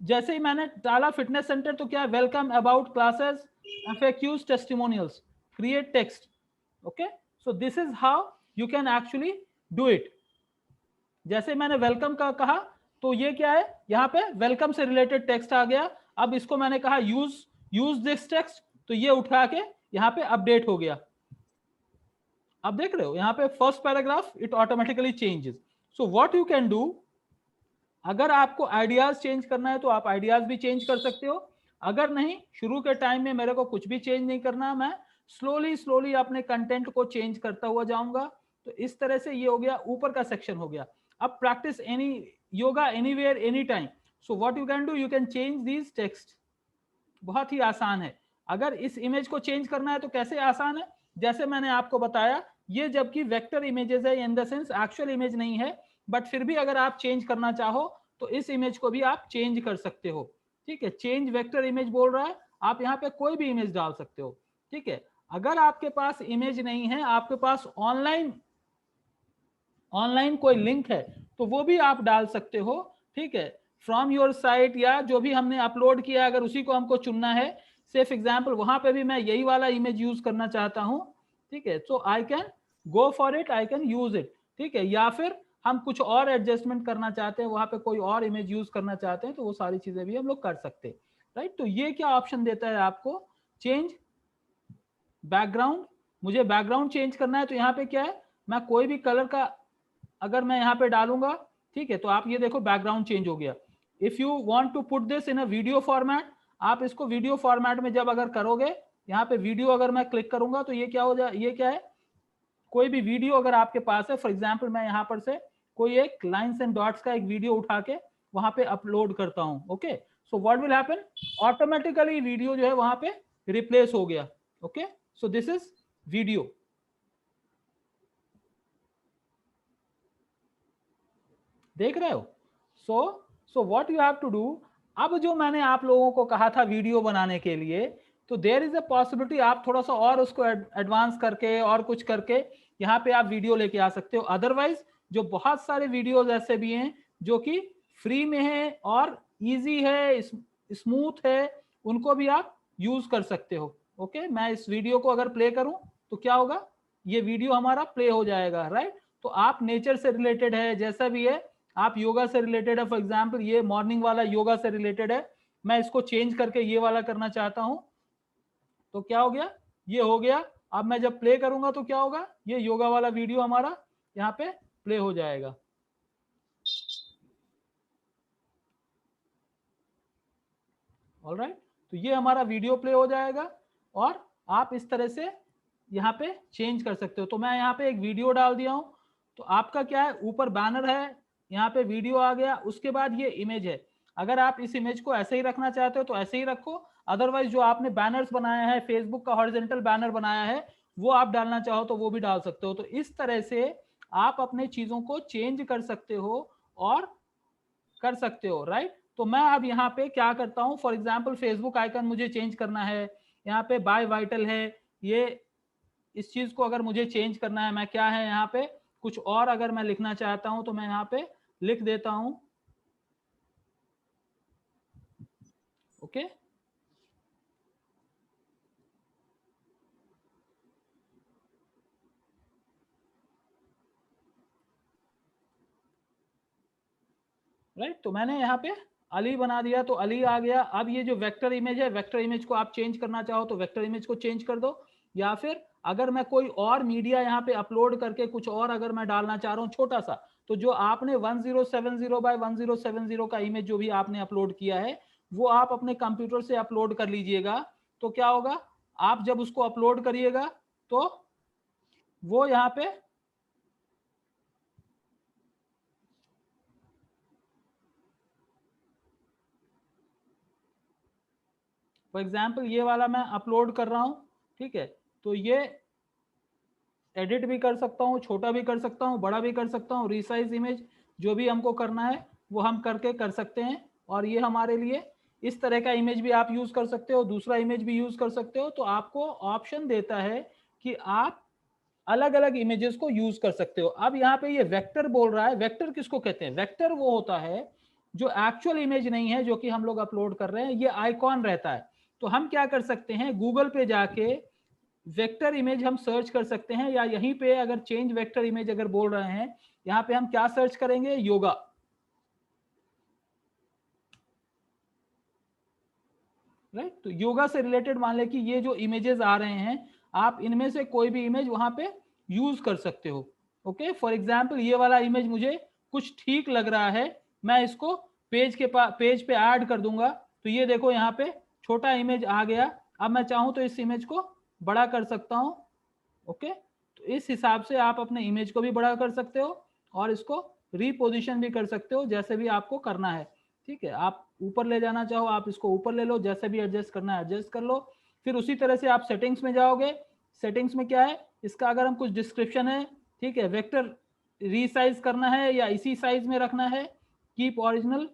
जैसे ही मैंने डाला फिटनेस सेंटर, तो क्या है, welcome, about, classes, FAQs, testimonials, create text. Okay, so this is how you can actually do it. जैसे मैंने वेलकम का कहा, तो ये क्या है, यहाँ पे वेलकम से रिलेटेड टेक्स्ट आ गया। अब इसको मैंने कहा यूज दिस टेक्स्ट, तो ये उठा के यहाँ पे अपडेट हो गया। अब देख रहे हो यहाँ पे first paragraph, it automatically changes. So what you can do, अगर आपको आइडियाज चेंज करना है तो आप आइडियाज भी चेंज कर सकते हो। अगर नहीं, शुरू के टाइम में मेरे को कुछ भी चेंज नहीं करना, मैं स्लोली अपने कंटेंट को चेंज करता हुआ जाऊंगा। तो इस तरह से ये हो गया, ऊपर का सेक्शन हो गया। अब practice any yoga anywhere any time. So what you can do, you can change these text. बहुत ही आसान है। अगर इस इमेज को चेंज करना है तो कैसे आसान है, जैसे मैंने आपको बताया, ये जबकि वेक्टर इमेजेस है, in the sense actual image नहीं है, बट फिर भी अगर आप चेंज करना चाहो तो इस इमेज को भी आप चेंज कर सकते हो। ठीक है, चेंज वेक्टर इमेज बोल रहा है, आप यहाँ पे कोई भी इमेज डाल सकते हो। ठीक है, अगर आपके पास इमेज नहीं है, आपके पास ऑनलाइन कोई लिंक है, तो वो भी आप डाल सकते हो। ठीक है, फ्रॉम योर साइट, या जो भी हमने अपलोड किया, अगर उसी को हमको चुनना है, सिर्फ एग्जाम्पल, वहां पे भी मैं यही वाला इमेज यूज करना चाहता हूं। ठीक है, so I can go for it, I can use it. ठीक है, या फिर हम कुछ और एडजस्टमेंट करना चाहते हैं, वहां पे कोई और इमेज यूज करना चाहते हैं, तो वो सारी चीजें भी हम लोग कर सकते हैं। राइट, तो ये क्या ऑप्शन देता है आपको, चेंज बैकग्राउंड। मुझे बैकग्राउंड चेंज करना है, तो यहाँ पे क्या है, मैं कोई भी कलर का अगर मैं यहाँ पे डालूंगा, ठीक है, तो आप ये देखो बैकग्राउंड चेंज हो गया। If you want to put this in a video format, आप इसको वीडियो फॉर्मेट में जब अगर करोगे, यहाँ पे वीडियो अगर मैं क्लिक करूंगा, तो ये क्या हो जाए, ये क्या है, कोई भी वीडियो अगर आपके पास है, फॉर एग्जांपल मैं यहाँ पर से कोई एक लाइन्स एंड डॉट्स का एक वीडियो उठा के वहां पे अपलोड करता हूँ। Okay, so what will happen, automatically video जो है वहां पे रिप्लेस हो गया। Okay, so this is video. देख रहे हो? So what you have to do, अब जो मैंने आप लोगों को कहा था वीडियो बनाने के लिए, तो देयर इज अ पॉसिबिलिटी आप थोड़ा सा और उसको एडवांस करके और कुछ करके यहाँ पे आप वीडियो लेके आ सकते हो। अदरवाइज जो बहुत सारे वीडियोस ऐसे भी हैं जो कि फ्री में है और इजी है, स्मूथ है, उनको भी आप यूज कर सकते हो। ओके, मैं इस वीडियो को अगर प्ले करूं तो क्या होगा, ये वीडियो हमारा प्ले हो जाएगा। राइट, तो आप नेचर से रिलेटेड है, जैसा भी है, आप योगा से रिलेटेड है, फॉर एग्जाम्पल ये मॉर्निंग वाला योगा से रिलेटेड है, मैं इसको चेंज करके ये वाला करना चाहता हूं, तो क्या हो गया, ये हो गया। अब मैं जब प्ले करूंगा तो क्या होगा, ये योगा वाला वीडियो हमारा यहाँ पे प्ले हो जाएगा। ऑलराइट, तो ये हमारा वीडियो प्ले हो जाएगा और आप इस तरह से यहाँ पे चेंज कर सकते हो। तो मैं यहाँ पे एक वीडियो डाल दिया हूँ, तो आपका क्या है, ऊपर बैनर है, यहाँ पे वीडियो आ गया, उसके बाद ये इमेज है। अगर आप इस इमेज को ऐसे ही रखना चाहते हो तो ऐसे ही रखो, अदरवाइज जो आपने बैनर्स बनाया है, फेसबुक का हॉरिजॉन्टल बैनर बनाया है, वो आप डालना चाहो तो वो भी डाल सकते हो। तो इस तरह से आप अपने चीजों को चेंज कर सकते हो और कर सकते हो। राइट, तो मैं अब यहाँ पे क्या करता हूँ, फॉर एग्जाम्पल फेसबुक आइकन मुझे चेंज करना है, यहाँ पे बाय वाइटल है, ये इस चीज को अगर मुझे चेंज करना है, मैं क्या है यहाँ पे कुछ और अगर मैं लिखना चाहता हूं तो मैं यहाँ पे लिख देता हूं। Okay, right. तो मैंने यहाँ पे अली बना दिया तो अली आ गया। अब ये जो वेक्टर इमेज है, वेक्टर इमेज को आप चेंज करना चाहो तो वेक्टर इमेज को चेंज कर दो, या फिर अगर मैं कोई और मीडिया यहाँ पे अपलोड करके कुछ और अगर मैं डालना चाह रहा हूँ छोटा सा, तो जो आपने 1070 बाय 1070 का इमेज जो भी आपने अपलोड किया है वो आप अपने कंप्यूटर से अपलोड कर लीजिएगा। तो क्या होगा, आप जब उसको अपलोड करिएगा तो वो यहाँ पे फॉर एग्जाम्पल ये वाला मैं अपलोड कर रहा हूं, ठीक है, तो ये एडिट भी कर सकता हूँ, छोटा भी कर सकता हूँ, बड़ा भी कर सकता हूँ, रिसाइज इमेज जो भी हमको करना है वो हम करके कर सकते हैं। और ये हमारे लिए इस तरह का इमेज भी आप यूज कर सकते हो, दूसरा इमेज भी यूज कर सकते हो। तो आपको ऑप्शन देता है कि आप अलग अलग इमेजेस को यूज कर सकते हो। अब यहाँ पे ये वेक्टर बोल रहा है, वेक्टर किसको कहते हैं? वेक्टर वो होता है जो एक्चुअल इमेज नहीं है जो कि हम लोग अपलोड कर रहे हैं, ये आइकॉन रहता है। तो हम क्या कर सकते हैं, गूगल पे जाके वेक्टर इमेज हम सर्च कर सकते हैं, या यहीं पे अगर चेंज वेक्टर इमेज अगर बोल रहे हैं, यहाँ पे हम क्या सर्च करेंगे, योगा, राइट। तो योगा से रिलेटेड मान ले कि ये जो इमेजेस आ रहे हैं, आप इनमें से कोई भी इमेज वहां पे यूज कर सकते हो। ओके, फॉर एग्जाम्पल ये वाला इमेज मुझे कुछ ठीक लग रहा है, मैं इसको पेज पे ऐड कर दूंगा। तो ये देखो यहाँ पे छोटा इमेज आ गया। अब मैं चाहूं तो इस इमेज को बड़ा कर सकता हूं। ओके, तो इस हिसाब से आप अपने इमेज को भी बड़ा कर सकते हो और इसको रीपोजिशन भी कर सकते हो, जैसे भी आपको करना है। ठीक है, आप ऊपर ले जाना चाहो आप इसको ऊपर ले लो, जैसे भी एडजस्ट करना है एडजस्ट कर लो। फिर उसी तरह से आप सेटिंग्स में जाओगे। सेटिंग्स में क्या है, इसका अगर हम कुछ डिस्क्रिप्शन है, ठीक है, वेक्टर रीसाइज करना है या इसी साइज में रखना है, कीप ओरिजिनल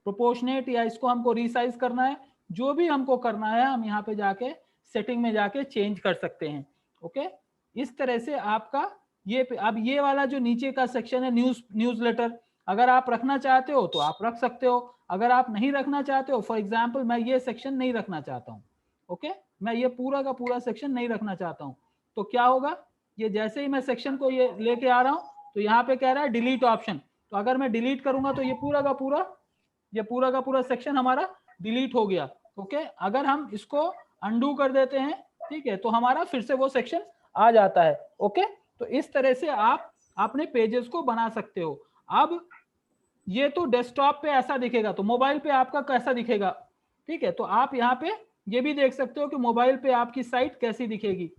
प्रोपोर्शनेट, या इसको हमको रीसाइज करना है, जो भी हमको करना है हम यहाँ पे जाके सेटिंग में जाके चेंज कर सकते हैं। ओके, इस तरह से आपका ये अब ये वाला जो नीचे का सेक्शन है न्यूज़लेटर, अगर आप रखना चाहते हो तो आप रख सकते हो, अगर आप नहीं रखना चाहते हो, फॉर एग्जांपल मैं ये सेक्शन नहीं रखना चाहता हूँ, ओके, मैं ये पूरा का पूरा सेक्शन नहीं रखना चाहता हूँ, तो क्या होगा, ये जैसे ही मैं सेक्शन को ये लेके आ रहा हूँ तो यहाँ पे कह रहा है डिलीट ऑप्शन। तो अगर मैं डिलीट करूंगा तो ये पूरा का पूरा सेक्शन हमारा डिलीट हो गया। ओके, अगर हम इसको अंडू कर देते हैं, ठीक है, तो हमारा फिर से वो सेक्शन आ जाता है। ओके, तो इस तरह से आप अपने पेजेस को बना सकते हो। अब ये तो डेस्कटॉप पे ऐसा दिखेगा, तो मोबाइल पे आपका कैसा दिखेगा? ठीक है, तो आप यहाँ पे ये भी देख सकते हो कि मोबाइल पे आपकी साइट कैसी दिखेगी,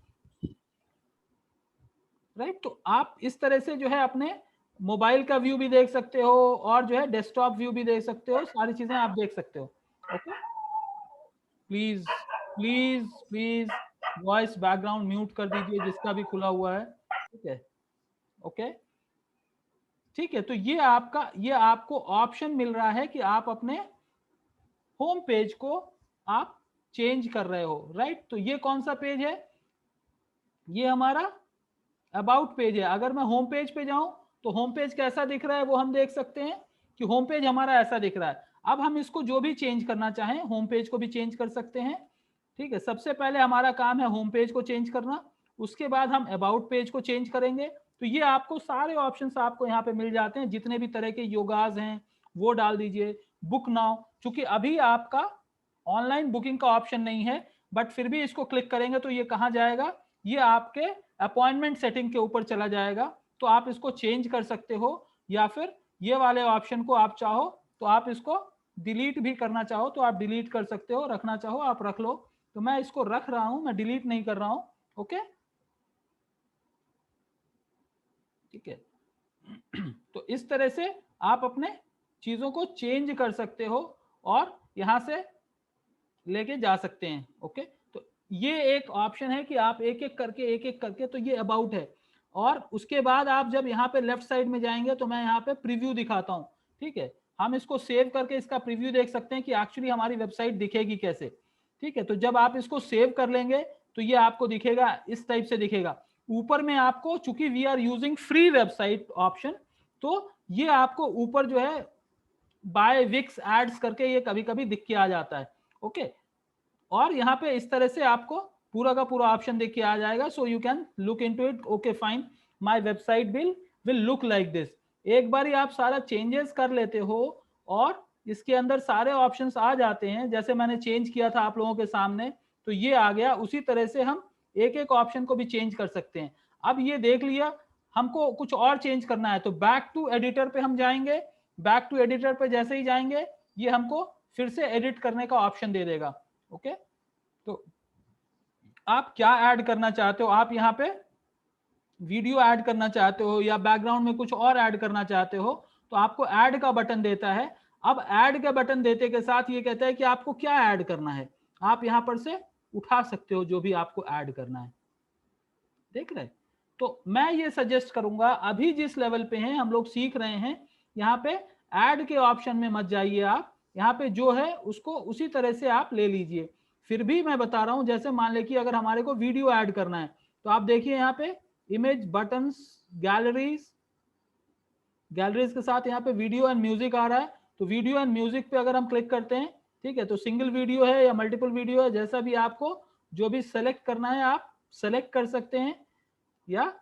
राइट। तो आप इस तरह से जो है अपने मोबाइल का व्यू भी देख सकते हो और जो है डेस्कटॉप व्यू भी देख सकते हो, सारी चीजें आप देख सकते हो। Okay, please please please voice background mute कर दीजिए जिसका भी खुला हुआ है, ठीक है। ओके, ठीक है, तो ये आपको ऑप्शन मिल रहा है कि आप अपने होम पेज को आप चेंज कर रहे हो, राइट। तो ये कौन सा पेज है, ये हमारा अबाउट पेज है। अगर मैं होम पेज पे जाऊं तो होम पेज कैसा दिख रहा है वो हम देख सकते हैं कि होम पेज हमारा ऐसा दिख रहा है। अब हम इसको जो भी चेंज करना चाहें होम पेज को भी चेंज कर सकते हैं, ठीक है। सबसे पहले हमारा काम है होम पेज को चेंज करना, उसके बाद हम अबाउट पेज को चेंज करेंगे। तो ये आपको सारे ऑप्शंस आपको यहाँ पे मिल जाते हैं, जितने भी तरह के योगाज हैं वो डाल दीजिए। बुक नाउ, चूंकि अभी आपका ऑनलाइन बुकिंग का ऑप्शन नहीं है, बट फिर भी इसको क्लिक करेंगे तो ये कहाँ जाएगा, ये आपके अपॉइंटमेंट सेटिंग के ऊपर चला जाएगा। तो आप इसको चेंज कर सकते हो, या फिर ये वाले ऑप्शन को आप चाहो तो आप इसको डिलीट भी करना चाहो तो आप डिलीट कर सकते हो, रखना चाहो आप रख लो। तो मैं इसको रख रहा हूं, मैं डिलीट नहीं कर रहा हूं। ओके, ठीक है। तो इस तरह से आप अपने चीजों को चेंज कर सकते हो और यहां से लेके जा सकते हैं। ओके, तो ये एक ऑप्शन है कि आप एक एक करके, तो ये अबाउट है। और उसके बाद आप जब यहाँ पे लेफ्ट साइड में जाएंगे तो मैं यहाँ पे प्रीव्यू दिखाता हूँ, ठीक है। हम इसको सेव करके इसका प्रीव्यू देख सकते हैं कि एक्चुअली हमारी वेबसाइट दिखेगी कैसे। ठीक है, तो जब आप इसको सेव कर लेंगे तो ये आपको दिखेगा, इस टाइप से दिखेगा। ऊपर में आपको, चूंकि we are using free website option, तो ये आपको ऊपर जो है बाय विक्स एड्स करके ये कभी कभी दिख के आ जाता है। ओके, और यहाँ पे इस तरह से आपको पूरा का पूरा ऑप्शन दिख के आ जाएगा। So you can look into it. Okay fine, my website will look like this. एक बार ही आप सारा चेंजेस कर लेते हो और इसके अंदर सारे ऑप्शंस आ जाते हैं, जैसे मैंने चेंज किया था आप लोगों के सामने, तो ये आ गया। उसी तरह से हम एक एक ऑप्शन को भी चेंज कर सकते हैं। अब ये देख लिया, हमको कुछ और चेंज करना है तो बैक टू एडिटर पे हम जाएंगे। बैक टू एडिटर पे जैसे ही जाएंगे ये हमको फिर से एडिट करने का ऑप्शन दे देगा। ओके, तो आप क्या ऐड करना चाहते हो, आप यहाँ पे वीडियो ऐड करना चाहते हो या बैकग्राउंड में कुछ और ऐड करना चाहते हो, तो आपको ऐड का बटन देता है। अब ऐड का बटन देते के साथ ये कहता है कि आपको क्या ऐड करना है, आप यहाँ पर से उठा सकते हो जो भी आपको ऐड करना है। देख रहे, तो मैं ये सजेस्ट करूंगा, अभी जिस लेवल पे हैं हम लोग सीख रहे हैं, यहाँ पे ऐड के ऑप्शन में मत जाइए आप, यहाँ पे जो है उसको उसी तरह से आप ले लीजिए। फिर भी मैं बता रहा हूं, जैसे मान ले कि अगर हमारे को वीडियो ऐड करना है तो आप देखिए यहाँ पे इमेज, बटन्स, गैलरीज, गैलरीज के साथ यहाँ पे वीडियो एंड म्यूजिक आ रहा है। तो वीडियो एंड म्यूजिक पे अगर हम क्लिक करते हैं, ठीक है, तो सिंगल वीडियो है या मल्टीपल वीडियो है, जैसा भी आपको जो भी सेलेक्ट करना है आप सेलेक्ट कर सकते हैं। या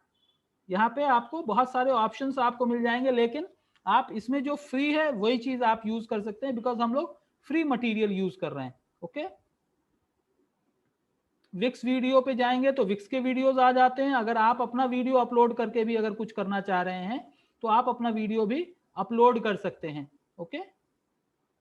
यहाँ पे आपको बहुत सारे ऑप्शंस आपको मिल जाएंगे, लेकिन आप इसमें जो फ्री है वही चीज आप यूज कर सकते हैं, बिकॉज हम लोग फ्री मटेरियल यूज कर रहे हैं। ओके, विक्स वीडियो पे जाएंगे तो विक्स के वीडियोस आ जाते हैं। अगर आप अपना वीडियो अपलोड करके भी अगर कुछ करना चाह रहे हैं तो आप अपना वीडियो भी अपलोड कर सकते हैं। ओके,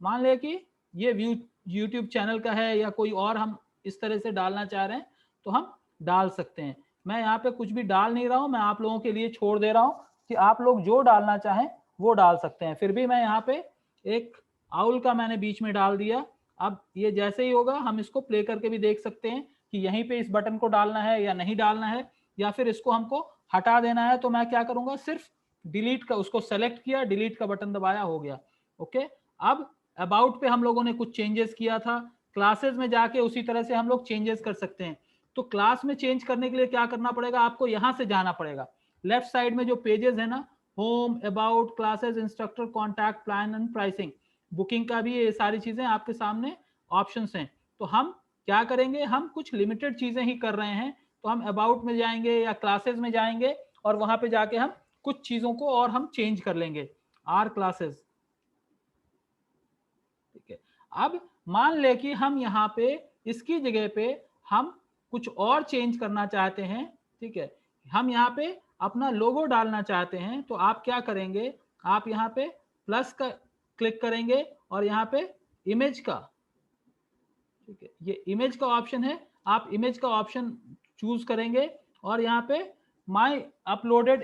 मान ले कि ये व्यू यूट्यूब चैनल का है या कोई और हम इस तरह से डालना चाह रहे हैं तो हम डाल सकते हैं। मैं यहाँ पे कुछ भी डाल नहीं रहा हूँ, मैं आप लोगों के लिए छोड़ दे रहा हूँ कि आप लोग जो डालना चाहें वो डाल सकते हैं। फिर भी मैं यहाँ पे एक आउल का मैंने बीच में डाल दिया। अब ये जैसे ही होगा हम इसको प्ले करके भी देख सकते हैं कि यहीं पे इस बटन को डालना है या नहीं डालना है, या फिर इसको हमको हटा देना है। तो मैं क्या करूंगा, सिर्फ डिलीट का, उसको सेलेक्ट किया, डिलीट का बटन दबाया, हो गया। ओके, अब अबाउट पे हम लोगों ने कुछ चेंजेस किया था, क्लासेस में जाके उसी तरह से हम लोग चेंजेस कर सकते हैं। तो क्लास में चेंज करने के लिए क्या करना पड़ेगा, आपको यहाँ से जाना पड़ेगा। लेफ्ट साइड में जो पेजेस है ना, home, about, classes, instructor, contact, plan and pricing, booking का भी ये सारी चीजें आपके सामने ऑप्शंस हैं। तो हम क्या करेंगे, हम कुछ लिमिटेड चीजें ही कर रहे हैं, तो हम अबाउट में जाएंगे या क्लासेस में जाएंगे और वहां पे जाके हम कुछ चीजों को और हम चेंज कर लेंगे। आर क्लासेस, ठीक है। अब मान ले कि हम यहाँ पे इसकी जगह पे हम कुछ और चेंज करना चाहते हैं, ठीक है, हम यहाँ पे अपना लोगो डालना चाहते हैं, तो आप क्या करेंगे, आप यहाँ पे प्लस का क्लिक करेंगे और यहाँ पे इमेज का, ठीक है, ये इमेज का ऑप्शन है, आप इमेज का ऑप्शन चूज करेंगे और यहाँ पे माय अपलोडेड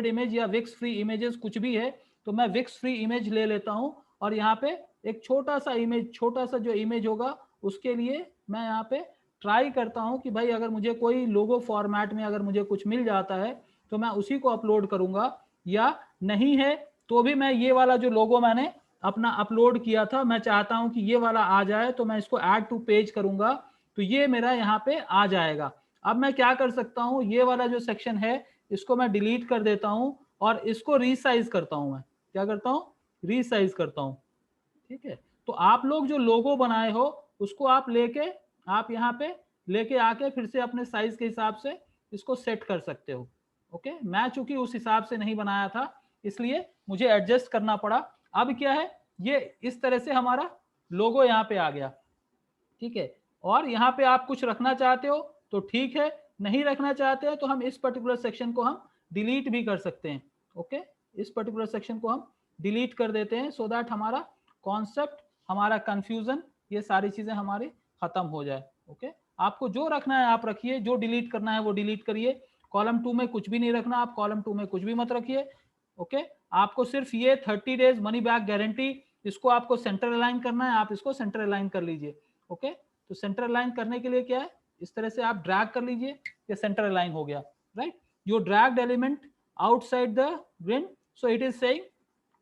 इमेज या विक्स फ्री इमेजेस कुछ भी है, तो मैं विक्स फ्री इमेज ले लेता हूँ और यहाँ पे एक छोटा सा इमेज, छोटा सा जो इमेज होगा उसके लिए मैं यहाँ पे ट्राई करता हूँ कि भाई अगर मुझे कोई लोगो फॉर्मेट में अगर मुझे कुछ मिल जाता है तो मैं उसी को अपलोड करूंगा, या नहीं है तो भी मैं ये वाला जो लोगो मैंने अपना अपलोड किया था, मैं चाहता हूं कि ये वाला आ जाए, तो मैं इसको ऐड टू पेज करूंगा, तो ये मेरा यहाँ पे आ जाएगा। अब मैं क्या कर सकता हूँ, ये वाला जो सेक्शन है इसको मैं डिलीट कर देता हूँ और इसको रीसाइज करता हूँ। मैं क्या करता हूँ, रीसाइज करता हूँ, ठीक है। तो आप लोग जो लोगो बनाए हो उसको आप लेके, आप यहाँ पे लेके आके फिर से अपने साइज के हिसाब से इसको सेट कर सकते हो। ओके, मैं चूंकि उस हिसाब से नहीं बनाया था इसलिए मुझे एडजस्ट करना पड़ा। अब क्या है, ये इस तरह से हमारा लोगो यहाँ पे आ गया, ठीक है। और यहाँ पे आप कुछ रखना चाहते हो तो ठीक है, नहीं रखना चाहते हैं तो हम इस पर्टिकुलर सेक्शन को हम डिलीट भी कर सकते हैं। ओके, इस पर्टिकुलर सेक्शन को हम डिलीट कर देते हैं सो दैट हमारा कॉन्सेप्ट, हमारा कंफ्यूजन, ये सारी चीजें हमारी खत्म हो जाए। ओके, आपको जो रखना है आप रखिए, जो डिलीट करना है वो डिलीट करिए। कॉलम 2 में कुछ भी नहीं रखना, आप कॉलम 2 में कुछ भी मत रखिए। ओके, आपको सिर्फ ये 30 डेज मनी बैक गारंटी, इसको आपको सेंटर अलाइन करना है, आप इसको सेंटर अलाइन कर लीजिए। ओके, तो सेंटर अलाइन करने के लिए क्या है, इस तरह से आप ड्रैग कर लीजिए, ये सेंटर अलाइन हो गया, right. Your dragged element outside the grid, so it is saying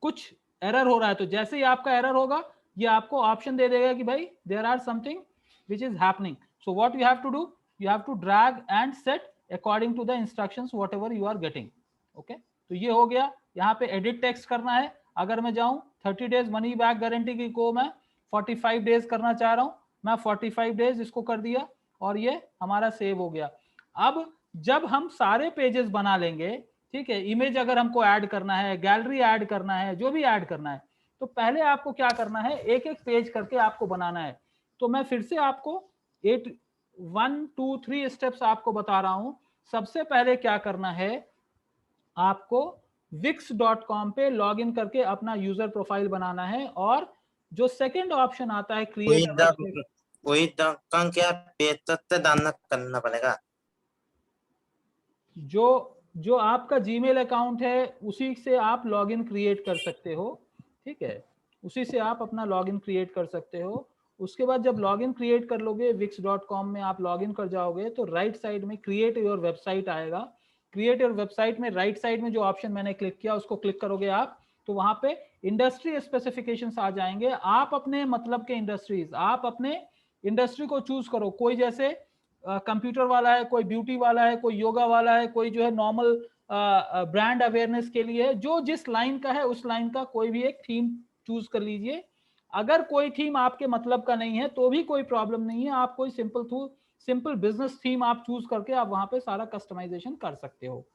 कुछ एरर हो रहा है, तो जैसे ही आपका एरर होगा ये आपको ऑप्शन दे देगा कि भाई there are something which is happening. So what you have to do, you have to drag and set according to the instructions whatever you are getting. Okay, तो ये हो गया. यहाँ पे edit text करना है. अगर मैं जाऊं 30 days money back guarantee की को मैं 45 days करना चाह रहा हूं, मैं 45 days इसको कर दिया और ये हमारा सेव हो गया. अब जब हम सारे पेजेस बना लेंगे, ठीक है, इमेज अगर हमको ऐड करना है, गैलरी ऐड करना है, जो भी ऐड करना है, तो पहले आपको क्या करना है, एक एक पेज करके आपको बनाना है. तो मैं फिर से आपको 1 2 3 स्टेप्स आपको बता रहा हूं. सबसे पहले क्या करना है, आपको wix.com पे लॉग इन करके अपना यूजर प्रोफाइल बनाना है और जो सेकंड ऑप्शन आता है क्रिएट, वही का क्या पेज तक डालना करना पड़ेगा. जो आपका जीमेल अकाउंट है उसी से आप लॉगिन क्रिएट कर सकते हो. ठीक है, उसी से आप अपना लॉगिन क्रिएट कर सकते हो. उसके बाद जब लॉगिन क्रिएट कर लोगे, wix.com में आप लॉगिन कर जाओगे तो राइट साइड में क्रिएट योर वेबसाइट आएगा. क्रिएट योर वेबसाइट में राइट साइड में जो ऑप्शन मैंने क्लिक किया उसको क्लिक करोगे आप, तो वहां पे इंडस्ट्री स्पेसिफिकेशंस आ जाएंगे. आप अपने मतलब के इंडस्ट्रीज, आप अपने इंडस्ट्री को चूज करो. कोई जैसे कंप्यूटर वाला है, कोई ब्यूटी वाला है, कोई योगा वाला है, कोई जो है नॉर्मल ब्रांड अवेयरनेस के लिए, जो जिस लाइन का है उस लाइन का कोई भी एक थीम चूज कर लीजिए. अगर कोई थीम आपके मतलब का नहीं है तो भी कोई प्रॉब्लम नहीं है, आप कोई सिंपल बिजनेस थीम आप चूज करके आप वहां पे सारा कस्टमाइजेशन कर सकते हो.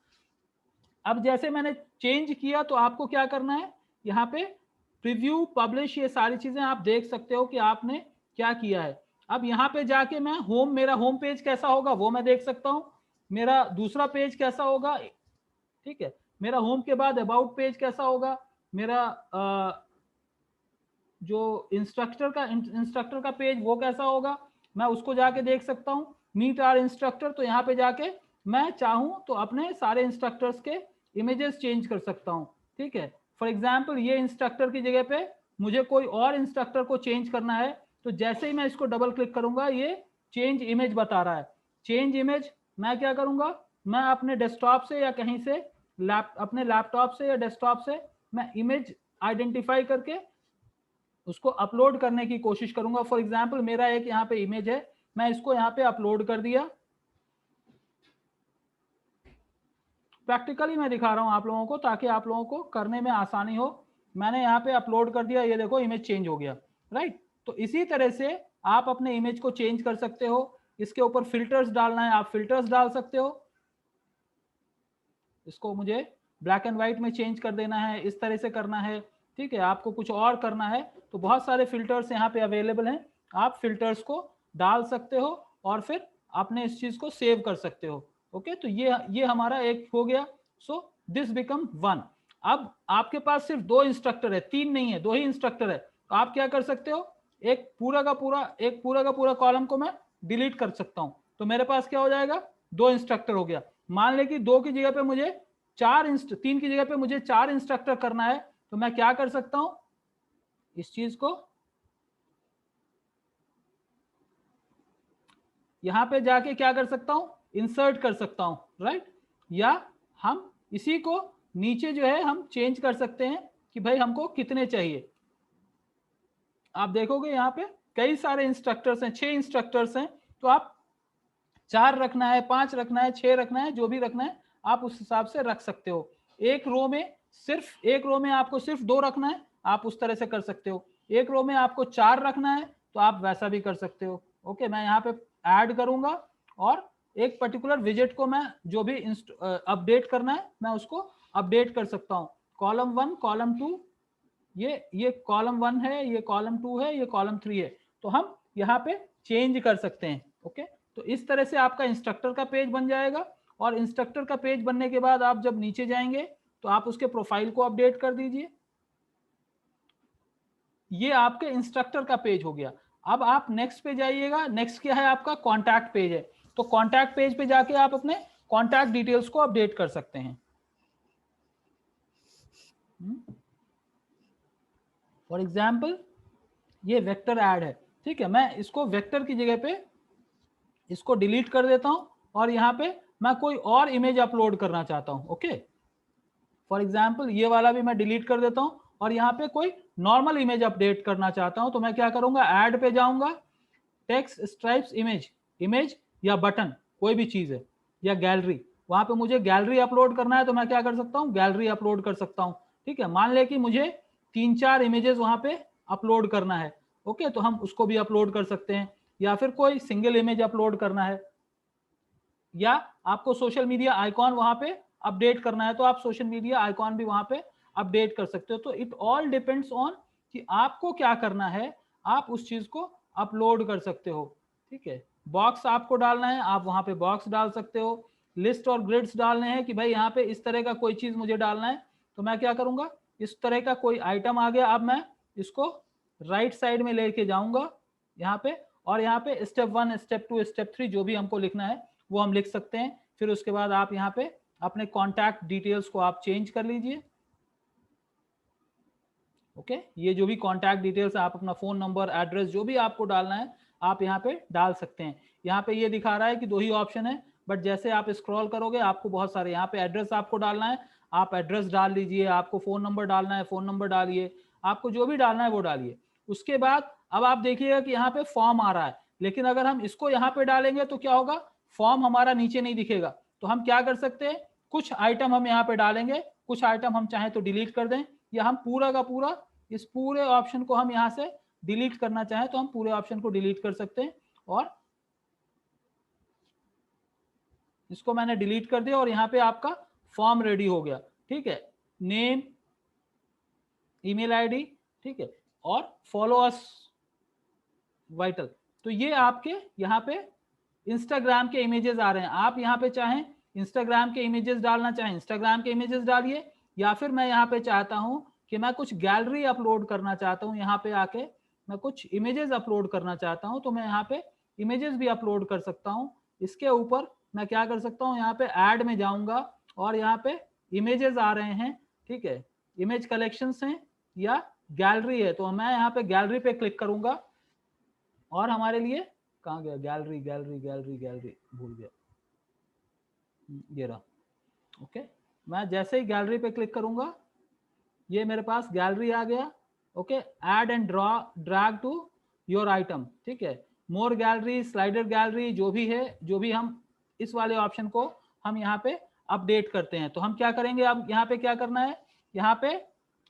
अब जैसे मैंने चेंज किया तो आपको क्या करना है, यहाँ पे प्रीव्यू, पब्लिश, ये सारी चीजें आप देख सकते हो कि आपने क्या किया है. अब यहाँ पे जाके मैं मेरा होम पेज कैसा होगा वो मैं देख सकता हूँ, मेरा दूसरा पेज कैसा होगा, ठीक है, मेरा होम के बाद अबाउट पेज कैसा होगा, मेरा जो इंस्ट्रक्टर का पेज वो कैसा होगा, मैं उसको जाके देख सकता हूँ. मीट आवर इंस्ट्रक्टर, तो यहाँ पे जाके मैं चाहूँ तो अपने सारे इंस्ट्रक्टर्स के इमेजेस चेंज कर सकता हूँ. ठीक है, फॉर एग्जाम्पल ये इंस्ट्रक्टर की जगह पे मुझे कोई और इंस्ट्रक्टर को चेंज करना है, तो जैसे ही मैं इसको डबल क्लिक करूंगा ये चेंज इमेज बता रहा है. चेंज इमेज मैं क्या करूंगा, मैं अपने डेस्कटॉप से या कहीं से अपने लैपटॉप से या डेस्कटॉप से मैं इमेज आइडेंटिफाई करके उसको अपलोड करने की कोशिश करूंगा. फॉर एग्जाम्पल मेरा एक यहाँ पे इमेज है, मैं इसको यहाँ पे अपलोड कर दिया. प्रैक्टिकली मैं दिखा रहा हूँ आप लोगों को ताकि आप लोगों को करने में आसानी हो. मैंने यहाँ पे अपलोड कर दिया, ये देखो इमेज चेंज हो गया. राइट, तो इसी तरह से आप अपने इमेज को चेंज कर सकते हो. इसके ऊपर फिल्टर्स डालना है, आप फिल्टर्स डाल सकते हो. इसको मुझे ब्लैक एंड व्हाइट में चेंज कर देना है, इस तरह से करना है. ठीक है, आपको कुछ और करना है तो बहुत सारे फिल्टर्स यहाँ पे अवेलेबल हैं, आप फिल्टर्स को डाल सकते हो और फिर आपने इस चीज को सेव कर सकते हो. ओके, तो ये हमारा एक हो गया. So this become 1. अब आपके पास सिर्फ 2 इंस्ट्रक्टर है, 3 नहीं है, 2 ही इंस्ट्रक्टर है. तो आप क्या कर सकते हो, एक पूरा का पूरा कॉलम को मैं डिलीट कर सकता हूं. तो मेरे पास क्या हो जाएगा, 2 इंस्ट्रक्टर हो गया. मान ले कि 2 की जगह पे मुझे 3 की जगह पे मुझे 4 इंस्ट्रक्टर करना है, तो मैं क्या कर सकता हूं, इस चीज को यहां पे जाके क्या कर सकता हूं, इंसर्ट कर सकता हूं. राइट, या हम इसी को नीचे जो है हम चेंज कर सकते हैं कि भाई हमको कितने चाहिए. आप देखोगे यहाँ पे कई सारे इंस्ट्रक्टर्स हैं, 6 इंस्ट्रक्टर्स हैं. तो आप 4 रखना है, 5 रखना है, 6 रखना है, जो भी रखना है आप उस हिसाब से रख सकते हो. एक रो में आपको सिर्फ 2 रखना है, आप उस तरह से कर सकते हो. एक रो में आपको 4 रखना है तो आप वैसा भी कर सकते हो. ओके, मैं यहाँ पे ऐड करूंगा और एक पर्टिकुलर विजेट को मैं जो भी अपडेट करना है मैं उसको अपडेट कर सकता हूँ. कॉलम 1, कॉलम 2, ये कॉलम 1 है, ये कॉलम 2 है, ये कॉलम 3 है, तो हम यहाँ पे चेंज कर सकते हैं. ओके, तो इस तरह से आपका इंस्ट्रक्टर का पेज बन जाएगा. और इंस्ट्रक्टर का पेज बनने के बाद आप जब नीचे जाएंगे तो आप उसके प्रोफाइल को अपडेट कर दीजिए. ये आपके इंस्ट्रक्टर का पेज हो गया. अब आप नेक्स्ट पे जाइएगा. नेक्स्ट क्या है, आपका कॉन्टैक्ट पेज है. तो कॉन्टैक्ट पेज पे जाके आप अपने कॉन्टैक्ट डिटेल्स को अपडेट कर सकते हैं. फॉर एग्जाम्पल ये वेक्टर ऐड है. ठीक है, मैं इसको वेक्टर की जगह पे इसको डिलीट कर देता हूं और यहाँ पे मैं कोई और इमेज अपलोड करना चाहता हूं. ओके, फॉर एग्जाम्पल ये वाला भी मैं डिलीट कर देता हूं और यहाँ पे कोई नॉर्मल इमेज अपडेट करना चाहता हूं. तो मैं क्या करूंगा, ऐड पे जाऊंगा, टेक्स्ट, स्ट्राइप्स, इमेज, इमेज या बटन, कोई भी चीज है, या गैलरी, वहां पे मुझे गैलरी अपलोड करना है तो मैं क्या कर सकता हूँ, गैलरी अपलोड कर सकता हूँ। ठीक है, मान ले कि मुझे 3-4 इमेजेस वहां पे अपलोड करना है, ओके, तो हम उसको भी अपलोड कर सकते हैं, या फिर कोई सिंगल इमेज अपलोड करना है, या आपको सोशल मीडिया आइकॉन वहां पे अपडेट करना है तो आप सोशल मीडिया आइकॉन भी वहां पे अपडेट कर सकते हो। तो इट ऑल डिपेंड्स ऑन कि आपको क्या करना है, आप उस चीज को अपलोड कर सकते हो। ठीक है, बॉक्स आपको डालना है, आप वहां पे बॉक्स डाल सकते हो। लिस्ट और ग्रिड्स डालने हैं कि भाई यहाँ पे इस तरह का कोई चीज मुझे डालना है, तो मैं क्या करूंगा, इस तरह का कोई आइटम आ गया, अब मैं इसको राइट साइड में लेके जाऊंगा यहाँ पे, और यहाँ पे स्टेप 1, स्टेप 2, स्टेप 3 जो भी हमको लिखना है वो हम लिख सकते हैं। फिर उसके बाद आप यहाँ पे अपने कॉन्टैक्ट डिटेल्स को आप चेंज कर लीजिए। ओके, ये जो भी कॉन्टैक्ट डिटेल्स है, आप अपना फोन नंबर, एड्रेस, जो भी आपको डालना है आप यहाँ पे डाल सकते हैं। यहाँ पे ये दिखा रहा है कि 2 ही ऑप्शन है, बट जैसे आप स्क्रॉल करोगे आपको बहुत सारे, यहाँ पे एड्रेस आपको डालना है, आप एड्रेस डाल लीजिए, आपको फोन नंबर डालना है, फोन नंबर डालिए, आपको जो भी डालना है वो डालिए। उसके बाद अब आप देखिएगा कि यहाँ पे फॉर्म आ रहा है, लेकिन अगर हम इसको यहाँ पे डालेंगे तो क्या होगा, फॉर्म हमारा नीचे नहीं दिखेगा। तो हम क्या कर सकते हैं, कुछ आइटम हम यहाँ पे डालेंगे, कुछ आइटम हम चाहें तो डिलीट कर दें, या हम पूरा का पूरा इस पूरे ऑप्शन को हम यहाँ से डिलीट करना चाहें तो हम पूरे ऑप्शन को डिलीट कर सकते हैं। और इसको मैंने डिलीट कर दिया और यहाँ पे आपका फॉर्म रेडी हो गया। ठीक है, नेम, ईमेल आईडी, ठीक है, और फॉलो अस वाइटल। तो ये आपके यहाँ पे इंस्टाग्राम के इमेजेस आ रहे हैं। आप यहाँ पे चाहें इंस्टाग्राम के इमेजेस डालना चाहें इंस्टाग्राम के इमेजेस डालिए, या फिर मैं यहाँ पे चाहता हूँ कि मैं कुछ गैलरी अपलोड करना चाहता हूँ, यहाँ पे आके मैं कुछ इमेजेस अपलोड करना चाहता हूँ तो मैं यहाँ पे इमेजेस भी अपलोड कर सकता हूँ। इसके ऊपर मैं क्या कर सकता हूँ, यहाँ पे ऐड में जाऊंगा और यहाँ पे इमेजेस आ रहे हैं, ठीक है, इमेज कलेक्शंस हैं या गैलरी है, तो मैं यहाँ पे गैलरी पे क्लिक करूंगा और हमारे लिए कहाँ गया, गैलरी गैलरी गैलरी गैलरी, भूल गया, ये रहा। ओके, मैं जैसे ही गैलरी पे क्लिक करूंगा ये मेरे पास गैलरी आ गया। Okay, add and drag to your item, ठीक है, मोर गैलरी, स्लाइडर गैलरी, जो भी है, जो भी हम इस वाले ऑप्शन को हम यहाँ पे अपडेट करते हैं। तो हम क्या करेंगे, अब यहाँ पे क्या करना है, यहाँ पे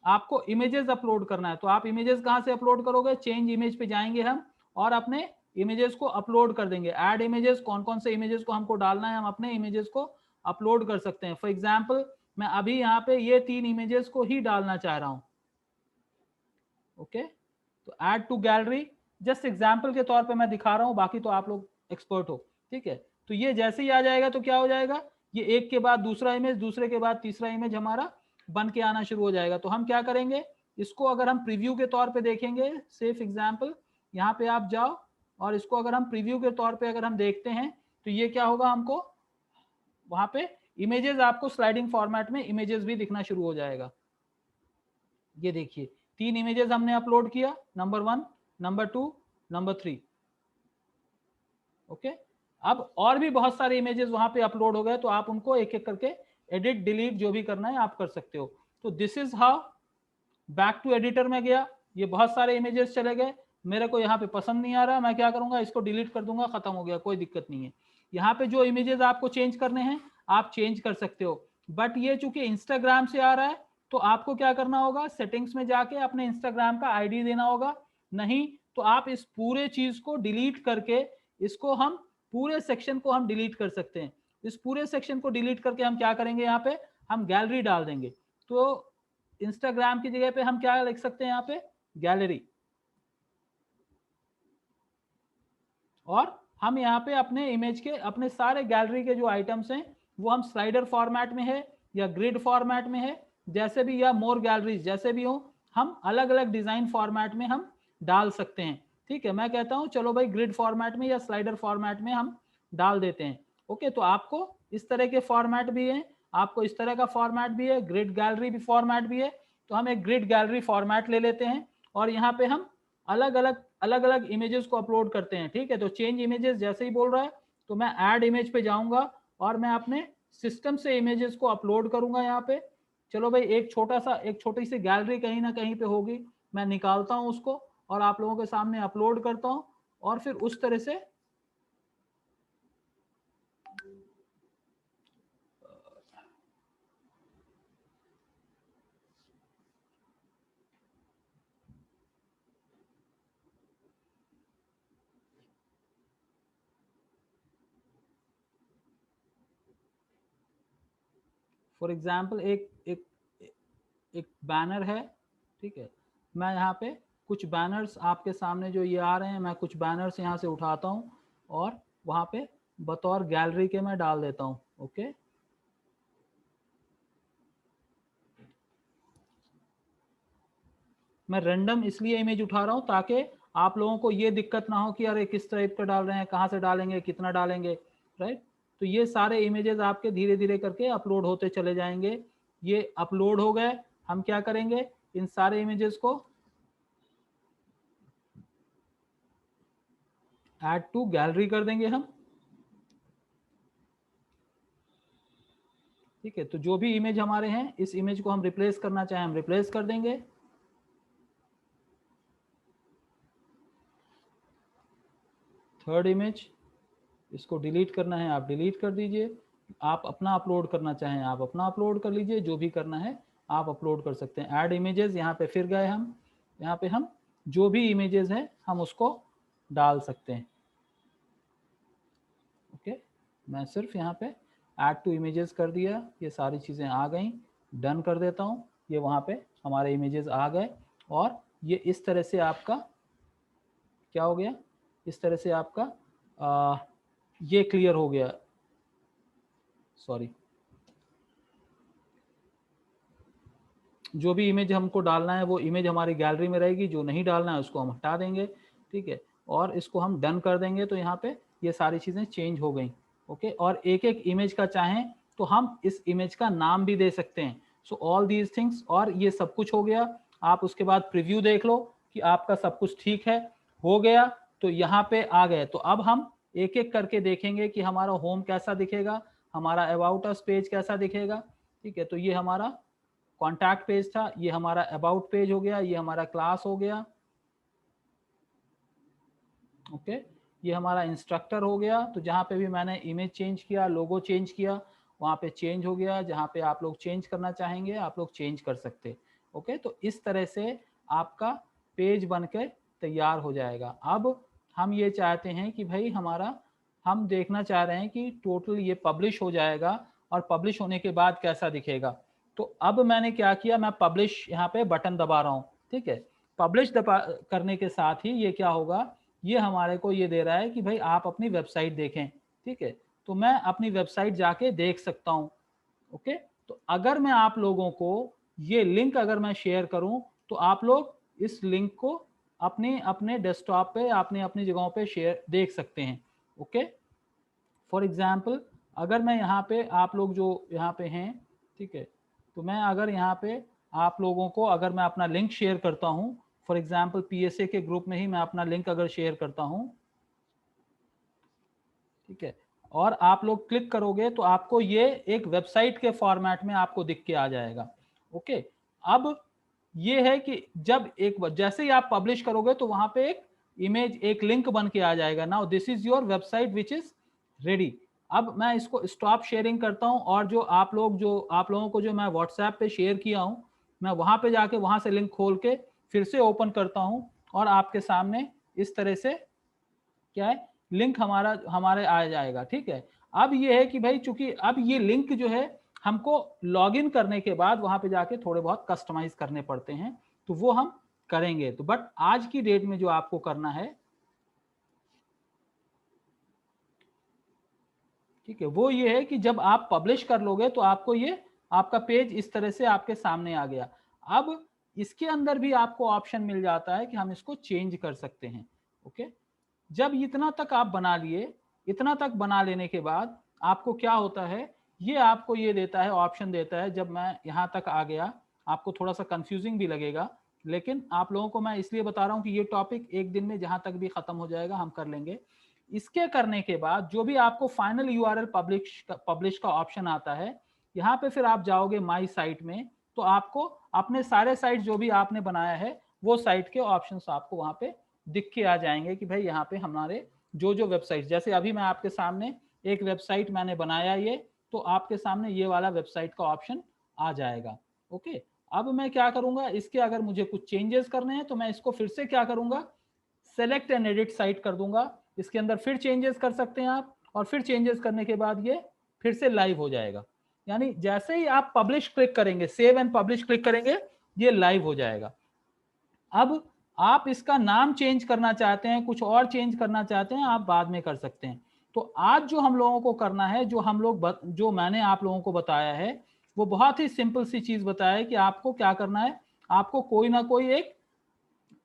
आपको इमेजेस अपलोड करना है। तो आप इमेजेस कहाँ से अपलोड करोगे, चेंज इमेज पे जाएंगे हम और अपने इमेजेस को अपलोड कर देंगे। ऐड इमेजेस, कौन कौन से इमेजेस को हमको डालना है, हम अपने इमेजेस को अपलोड कर सकते हैं। फॉर एग्जाम्पल मैं अभी यहाँ पे ये 3 इमेजेस को ही डालना चाह रहा हूँ। ओके, तो add to gallery, just example के तौर पे मैं दिखा रहा हूँ, बाकी तो आप लोग एक्सपर्ट हो। ठीक है, तो ये जैसे ही आ जाएगा तो क्या हो जाएगा, ये एक के बाद दूसरा इमेज, दूसरे के बाद तीसरा इमेज हमारा बन के आना शुरू हो जाएगा। तो हम क्या करेंगे, इसको अगर हम प्रीव्यू के तौर पे देखेंगे, सेफ एग्जाम्पल, यहाँ पे आप जाओ और इसको अगर हम प्रीव्यू के तौर पे अगर हम देखते हैं तो ये क्या होगा, हमको वहां पे इमेजेस, आपको स्लाइडिंग फॉर्मेट में इमेजेस भी दिखना शुरू हो जाएगा। ये देखिए 3 इमेजेस हमने अपलोड किया, नंबर 1, नंबर 2, नंबर 3। ओके, अब और भी बहुत सारे इमेजेस वहां पे अपलोड हो गए, तो आप उनको एक एक करके एडिट, डिलीट, जो भी करना है आप कर सकते हो। तो this is how, back to editor में गया, ये बहुत सारे इमेजेस चले गए, मेरे को यहाँ पे पसंद नहीं आ रहा, मैं क्या करूंगा, इसको डिलीट कर दूंगा, खत्म हो गया, कोई दिक्कत नहीं है। यहाँ पे जो इमेजेस आपको चेंज करने हैं आप चेंज कर सकते हो, बट ये चूंकि इंस्टाग्राम से आ रहा है तो आपको क्या करना होगा, सेटिंग्स में जाके अपने इंस्टाग्राम का आईडी देना होगा, नहीं तो आप इस पूरे चीज को डिलीट करके, इसको हम पूरे सेक्शन को हम डिलीट कर सकते हैं। इस पूरे सेक्शन को डिलीट करके हम क्या करेंगे, यहाँ पे हम गैलरी डाल देंगे। तो इंस्टाग्राम की जगह पे हम क्या लिख सकते हैं, यहाँ पे गैलरी, और हम यहाँ पे अपने इमेज के, अपने सारे गैलरी के जो आइटम्स हैं वो हम स्लाइडर फॉर्मेट में है या ग्रिड फॉर्मेट में है, जैसे भी, या मोर गैलरीज, जैसे भी हो, हम अलग अलग डिजाइन फॉर्मेट में हम डाल सकते हैं। ठीक है, मैं कहता हूँ चलो भाई ग्रिड फॉर्मेट में या स्लाइडर फॉर्मेट में हम डाल देते हैं। ओके, तो आपको इस तरह के फॉर्मेट भी है, आपको इस तरह का फॉर्मेट भी है, ग्रिड गैलरी भी फॉर्मेट भी है। तो हम एक ग्रिड गैलरी फॉर्मेट ले लेते हैं और यहाँ पे हम अलग अलग इमेजेस को अपलोड करते हैं। ठीक है, तो चेंज इमेजेस जैसे ही बोल रहा है तो मैं ऐड इमेज पे जाऊंगा और मैं अपने सिस्टम से इमेजेस को अपलोड करूंगा। यहाँ पे चलो भाई एक छोटी सी गैलरी कहीं ना कहीं पे होगी, मैं निकालता हूँ उसको और आप लोगों के सामने अपलोड करता हूँ और फिर उस तरह से फॉर एग्जाम्पल एक बैनर है, ठीक है, मैं यहाँ पे कुछ बैनर्स आपके सामने जो ये आ रहे हैं, मैं कुछ बैनर्स यहाँ से उठाता हूँ और वहाँ पे बतौर गैलरी के मैं डाल देता हूँ। ओके, मैं रैंडम इसलिए इमेज उठा रहा हूँ ताकि आप लोगों को ये दिक्कत ना हो कि अरे किस टाइप का डाल रहे हैं, कहाँ से डालेंगे, कितना डालेंगे, राइट। तो ये सारे इमेजेस आपके धीरे धीरे करके अपलोड होते चले जाएंगे। ये अपलोड हो गए, हम क्या करेंगे, इन सारे इमेजेस को ऐड टू गैलरी कर देंगे हम, ठीक है। तो जो भी इमेज हमारे हैं, इस इमेज को हम रिप्लेस करना चाहें हम रिप्लेस कर देंगे। थर्ड इमेज, इसको डिलीट करना है आप डिलीट कर दीजिए, आप अपना अपलोड करना चाहें आप अपना अपलोड कर लीजिए, जो भी करना है आप अपलोड कर सकते हैं। ऐड इमेजेस, यहाँ पे फिर गए हम, यहाँ पे हम जो भी इमेजेस हैं हम उसको डाल सकते हैं। ओके, मैं सिर्फ यहाँ पे ऐड टू इमेजेस कर दिया, ये सारी चीज़ें आ गई, डन कर देता हूँ। ये वहाँ पे हमारे इमेजेस आ गए और ये इस तरह से आपका क्या हो गया, इस तरह से आपका ये क्लियर हो गया, सॉरी। जो भी इमेज हमको डालना है वो इमेज हमारी गैलरी में रहेगी, जो नहीं डालना है उसको हम हटा देंगे, ठीक है। और इसको हम डन कर देंगे तो यहाँ पे ये सारी चीज़ें चेंज हो गई। ओके, और एक एक इमेज का चाहें तो हम इस इमेज का नाम भी दे सकते हैं। सो ऑल दीज थिंग्स, और ये सब कुछ हो गया। आप उसके बाद प्रीव्यू देख लो कि आपका सब कुछ ठीक है, हो गया। तो यहाँ पे आ गए, तो अब हम एक एक करके देखेंगे कि हमारा होम कैसा दिखेगा, हमारा अबाउट अस पेज कैसा दिखेगा, ठीक है। तो ये हमारा कॉन्टैक्ट पेज था, ये हमारा अबाउट पेज हो गया, ये हमारा क्लास हो गया, ओके। ये हमारा इंस्ट्रक्टर हो गया। तो जहाँ पे भी मैंने इमेज चेंज किया, लोगो चेंज किया, वहाँ पे चेंज हो गया। जहाँ पे आप लोग चेंज करना चाहेंगे आप लोग चेंज कर सकते, ओके। तो इस तरह से आपका पेज बनकर तैयार हो जाएगा। अब हम ये चाहते हैं कि भाई हम देखना चाह रहे हैं कि टोटल ये पब्लिश हो जाएगा और पब्लिश होने के बाद कैसा दिखेगा। तो अब मैंने क्या किया, मैं पब्लिश यहाँ पे बटन दबा रहा हूँ, ठीक है। पब्लिश करने के साथ ही ये क्या होगा, ये हमारे को ये दे रहा है कि भाई आप अपनी वेबसाइट देखें, ठीक है। तो मैं अपनी वेबसाइट जाके देख सकता हूँ, ओके। तो अगर मैं आप लोगों को ये लिंक अगर मैं शेयर करूँ तो आप लोग इस लिंक को अपने डेस्कटॉप पे अपनी जगहों पे शेयर देख सकते हैं, ओके। फॉर एग्जाम्पल अगर मैं यहाँ पे आप लोग जो यहाँ पे हैं, ठीक है, तो मैं अगर यहाँ पे आप लोगों को अगर मैं अपना लिंक शेयर करता हूँ, फॉर एग्जाम्पल PSA के ग्रुप में ही मैं अपना लिंक अगर शेयर करता हूँ, ठीक है, और आप लोग क्लिक करोगे तो आपको ये एक वेबसाइट के फॉर्मेट में आपको दिख के आ जाएगा, ओके। अब ये है कि जब जैसे ही आप पब्लिश करोगे तो वहां पे एक इमेज, एक लिंक बन के आ जाएगा, now this is your website which is ready. अब मैं इसको स्टॉप शेयरिंग करता हूं और जो आप लोगों को जो मैं व्हाट्सएप पे शेयर किया हूं, मैं वहां पे जाके वहां से लिंक खोल के फिर से ओपन करता हूं और आपके सामने इस तरह से क्या है, लिंक हमारे आ जाएगा, ठीक है। अब ये है कि भाई चूंकि अब ये लिंक जो है हमको लॉगिन करने के बाद वहां पे जाके थोड़े बहुत कस्टमाइज करने पड़ते हैं, तो वो हम करेंगे। तो बट आज की डेट में जो आपको करना है, ठीक है, वो ये है कि जब आप पब्लिश कर लोगे तो आपको ये आपका पेज इस तरह से आपके सामने आ गया। अब इसके अंदर भी आपको ऑप्शन मिल जाता है कि हम इसको चेंज कर सकते हैं, ओके। जब इतना तक आप बना लिए, इतना तक बना लेने के बाद आपको क्या होता है, ये आपको ये देता है, ऑप्शन देता है। जब मैं यहाँ तक आ गया, आपको थोड़ा सा कंफ्यूजिंग भी लगेगा, लेकिन आप लोगों को मैं इसलिए बता रहा हूँ कि ये टॉपिक एक दिन में जहाँ तक भी खत्म हो जाएगा हम कर लेंगे। इसके करने के बाद जो भी आपको फाइनल URL पब्लिश का ऑप्शन आता है, यहाँ पे फिर आप जाओगे माई साइट में, तो आपको अपने सारे साइट जो भी आपने बनाया है वो साइट के ऑप्शंस आपको वहाँ पे दिख के आ जाएंगे कि भाई यहाँ पे हमारे जो जो वेबसाइट, जैसे अभी मैं आपके सामने एक वेबसाइट मैंने बनाया ये, तो आपके सामने ये वाला वेबसाइट का ऑप्शन आ जाएगा। ओके, अब मैं क्या करूंगा, इसके अगर मुझे कुछ चेंजेस करने हैं तो मैं इसको फिर से क्या करूंगा, सेलेक्ट एंड एडिट साइट कर दूंगा। इसके अंदर फिर चेंजेस कर सकते हैं आप, और फिर चेंजेस करने के बाद ये फिर से लाइव हो जाएगा। यानी जैसे ही आप पब्लिश क्लिक करेंगे, सेव एंड पब्लिश क्लिक करेंगे, ये लाइव हो जाएगा। अब आप इसका नाम चेंज करना चाहते हैं, कुछ और चेंज करना चाहते हैं, आप बाद में कर सकते हैं। तो आज जो हम लोगों को करना है, जो मैंने आप लोगों को बताया है, वो बहुत ही सिंपल सी चीज बताया है कि आपको क्या करना है, आपको कोई ना कोई एक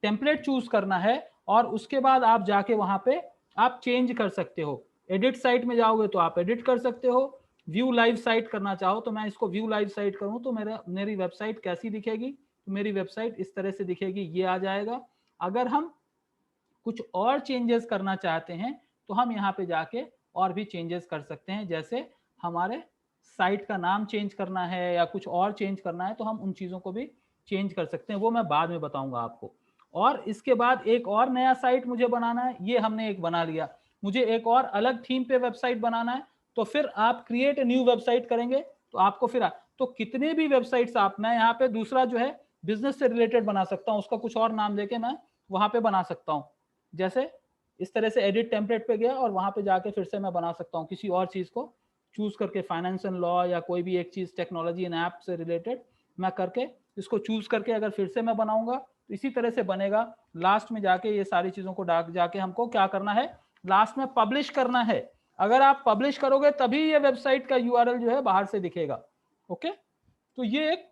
टेम्पलेट चूज करना है, और उसके बाद आप जाके वहां पे आप चेंज कर सकते हो। एडिट साइट में जाओगे तो आप एडिट कर सकते हो। व्यू लाइव साइट करना चाहो तो मैं इसको व्यू लाइव साइट करूं तो मेरी वेबसाइट कैसी दिखेगी, तो मेरी वेबसाइट इस तरह से दिखेगी, ये आ जाएगा। अगर हम कुछ और चेंजेस करना चाहते हैं तो हम यहाँ पे जाके और भी चेंजेस कर सकते हैं, जैसे हमारे साइट का नाम चेंज करना है या कुछ और चेंज करना है तो हम उन चीज़ों को भी चेंज कर सकते हैं, वो मैं बाद में बताऊंगा आपको। और इसके बाद एक और नया साइट मुझे बनाना है, ये हमने एक बना लिया। मुझे एक और अलग थीम पे वेबसाइट बनाना है, तो फिर आप क्रिएट ए न्यू वेबसाइट करेंगे तो आपको फिर तो कितने भी वेबसाइट्स आप, मैं यहाँ पे दूसरा जो है बिजनेस से रिलेटेड बना सकता हूँ, उसका कुछ और नाम देके मैं वहां पे बना सकता हूँ। जैसे इस तरह से एडिट टेम्पलेट पे गया और वहां पे जाके फिर से मैं बना सकता हूँ किसी और चीज को चूज करके, फाइनेंस एंड लॉ या कोई भी एक चीज टेक्नोलॉजी एंड ऐप से रिलेटेड मैं करके इसको चूज करके अगर फिर से मैं बनाऊंगा तो इसी तरह से बनेगा। लास्ट में जाके ये सारी चीजों को जाके हमको क्या करना है, लास्ट में पब्लिश करना है। अगर आप पब्लिश करोगे तभी ये वेबसाइट का यूआरएल जो है बाहर से दिखेगा। ओके, तो ये एक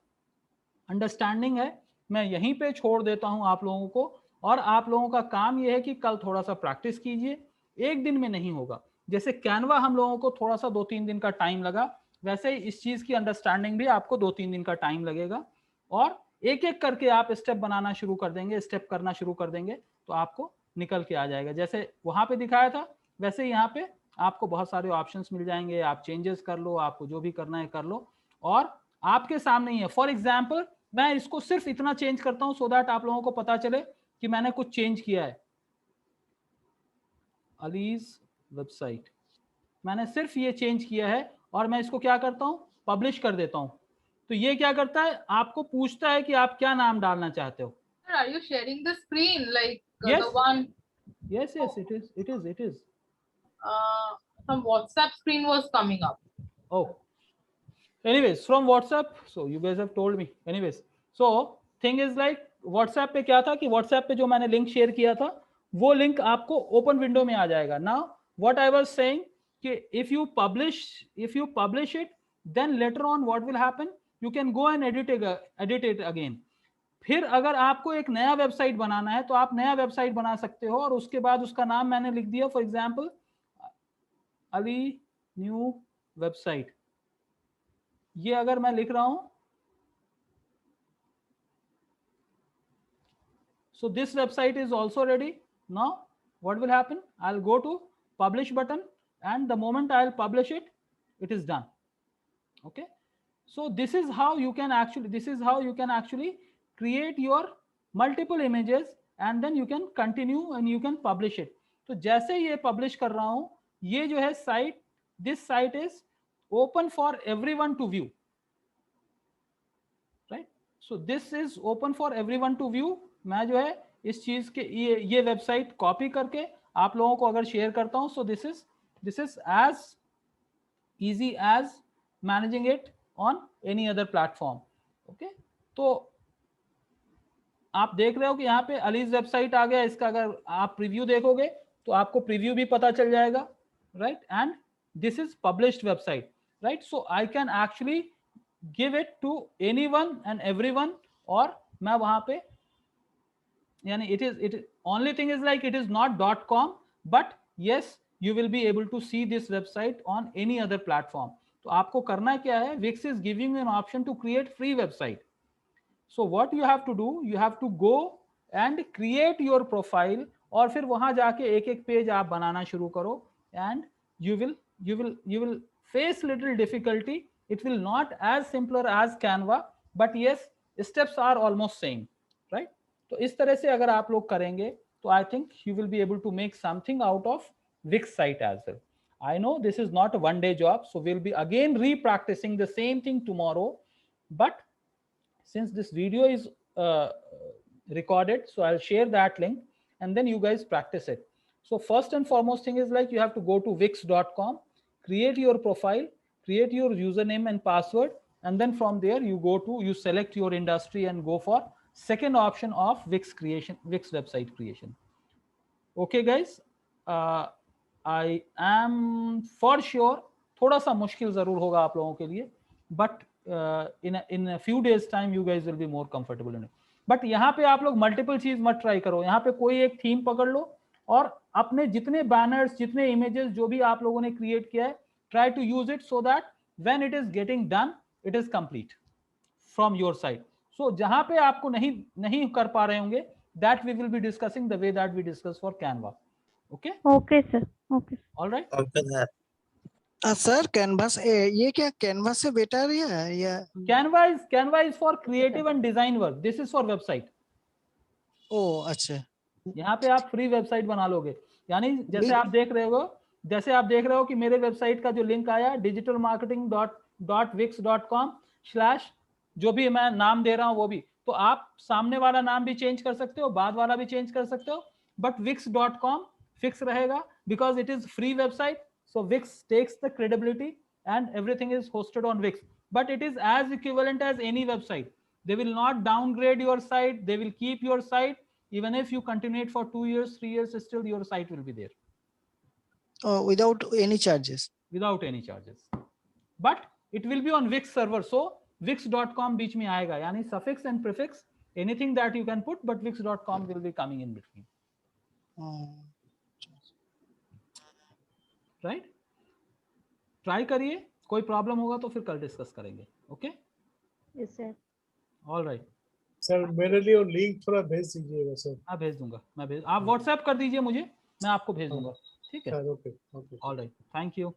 अंडरस्टैंडिंग है, मैं यहीं पे छोड़ देता हूं आप लोगों को। और आप लोगों का काम ये है कि कल थोड़ा सा प्रैक्टिस कीजिए, एक दिन में नहीं होगा। जैसे कैनवा हम लोगों को थोड़ा सा 2-3 दिन का टाइम लगा, वैसे ही इस चीज की अंडरस्टैंडिंग भी आपको 2-3 दिन का टाइम लगेगा। और एक एक करके आप स्टेप बनाना शुरू कर देंगे, स्टेप करना शुरू कर देंगे तो आपको निकल के आ जाएगा। जैसे वहां पे दिखाया था वैसे यहाँ पे आपको बहुत सारे ऑप्शंस मिल जाएंगे, आप चेंजेस कर लो, आपको जो भी करना है कर लो, और आपके सामने ही है। फॉर एग्जाम्पल मैं इसको सिर्फ इतना चेंज करता हूं सो दैट आप लोगों को पता चले कि मैंने कुछ चेंज किया है। अलीज वेबसाइट, मैंने सिर्फ ये चेंज किया है और मैं इसको क्या करता हूं, पब्लिश कर देता हूं। तो ये क्या करता है, आपको पूछता है कि आप क्या नाम डालना चाहते हो। Are you sharing the screen like Yes. the one? Yes, it is. Some WhatsApp screen was coming up. Oh. Anyways, from WhatsApp, so you guys have told me. Anyways, so thing is like WhatsApp पे क्या था कि WhatsApp पे जो मैंने link share किया था वो लिंक आपको ओपन विंडो में आ जाएगा। Now what I was saying कि if you publish it, then later on what will happen, you can go and edit it again. फिर अगर आपको एक नया वेबसाइट बनाना है तो आप नया वेबसाइट बना सकते हो, और उसके बाद उसका नाम मैंने लिख दिया for example Ali new website. ये अगर मैं लिख रहा हूं, so this website is also ready. Now what will happen, I'll go to publish button, and the moment I'll publish it, it is done. Okay, so this is how you can actually create your multiple images and then you can continue and you can publish it. तो जैसे ये publish कर रहा हूं, ये जो है site, this site is open for everyone to view, right? So this is open for everyone to view. मैं जो है इस चीज के ये वेबसाइट कॉपी करके आप लोगों को अगर शेयर करता हूं, so this is as easy as managing it on any other platform. Okay, तो आप देख रहे हो कि यहाँ पे अलीज वेबसाइट आ गया। इसका अगर आप प्रीव्यू देखोगे तो आपको प्रीव्यू भी पता चल जाएगा, right? And this is published website, right? So I can actually give it to anyone and everyone, और मैं वहां पे यानी it only thing is like it is not .com, but yes you will be able to see this website on any other platform. तो आपको करना क्या है, Wix is giving you an option to create free website. So what you have to do, you have to go and create your profile, और फिर वहां जाके एक एक पेज आप बनाना शुरू करो, and you will face little difficulty. It will not as simpler as Canva, but yes steps are almost same, right? तो इस तरह से अगर आप लोग करेंगे So I think you will be able to make something out of Wix site as well. I know this is not a one-day job, so we'll be again re-practicing the same thing tomorrow. But since this video is recorded, so I'll share that link and then you guys practice it. So first and foremost thing is like you have to go to wix.com, create your profile, create your username and password, and then from there you select your industry and go for second option of Wix creation, Wix website creation. Okay guys, I am for sure थोड़ा सा मुश्किल जरूर होगा आप लोगों के लिए, but in a few days time you guys will be more comfortable in it. But यहाँ पे आप लोग मल्टीपल चीज मत ट्राई करो, यहाँ पे कोई एक थीम पकड़ लो और अपने जितने बैनर्स, जितने इमेजेस जो भी आप लोगों ने क्रिएट किया है, try to use it so that when it is getting done it is complete from your side. So जहाँ पे आपको नहीं कर पा रहे होंगे, that we will be discussing the way that we discuss for Canva. Okay? Okay sir. Okay. All right. Okay sir. Sir canvas ये क्या कैनवास से बेटर है या Canva is for creative and design work. This is for website. ओ अच्छा, यहाँ पे आप free website बना लोगे, यानी जैसे आप देख रहे हो कि मेरे वेबसाइट का जो लिंक आया digitalmarketing.wix.com/ जो भी मैं नाम दे रहा हूँ वो भी, तो आप सामने वाला नाम भी चेंज कर सकते हो, बाद वाला भी चेंज कर सकते हो, बट wix.com फिक्स रहेगा because it is free website. So Wix takes the credibility and everything is hosted on Wix, but it is as equivalent as any website. They will not downgrade your site, they will keep your site. Even if you continue it for 2 years, 3 years, still your site will be there. Without any charges. Without any charges. But it will be on Wix server. So wix.com बीच में आएगा, यानी suffix and prefix, anything that you can put, but wix.com will be coming in between. Right? Try करिए, कोई problem होगा तो फिर कल discuss करेंगे. Okay? Yes sir. All right. Sir मेरे लिए लिंक थोड़ा भेज दीजिएगा सर. हाँ भेज दूंगा, आप व्हाट्सएप कर दीजिए मुझे, मैं आपको भेज दूंगा. ठीक है? Okay. All right. Thank you.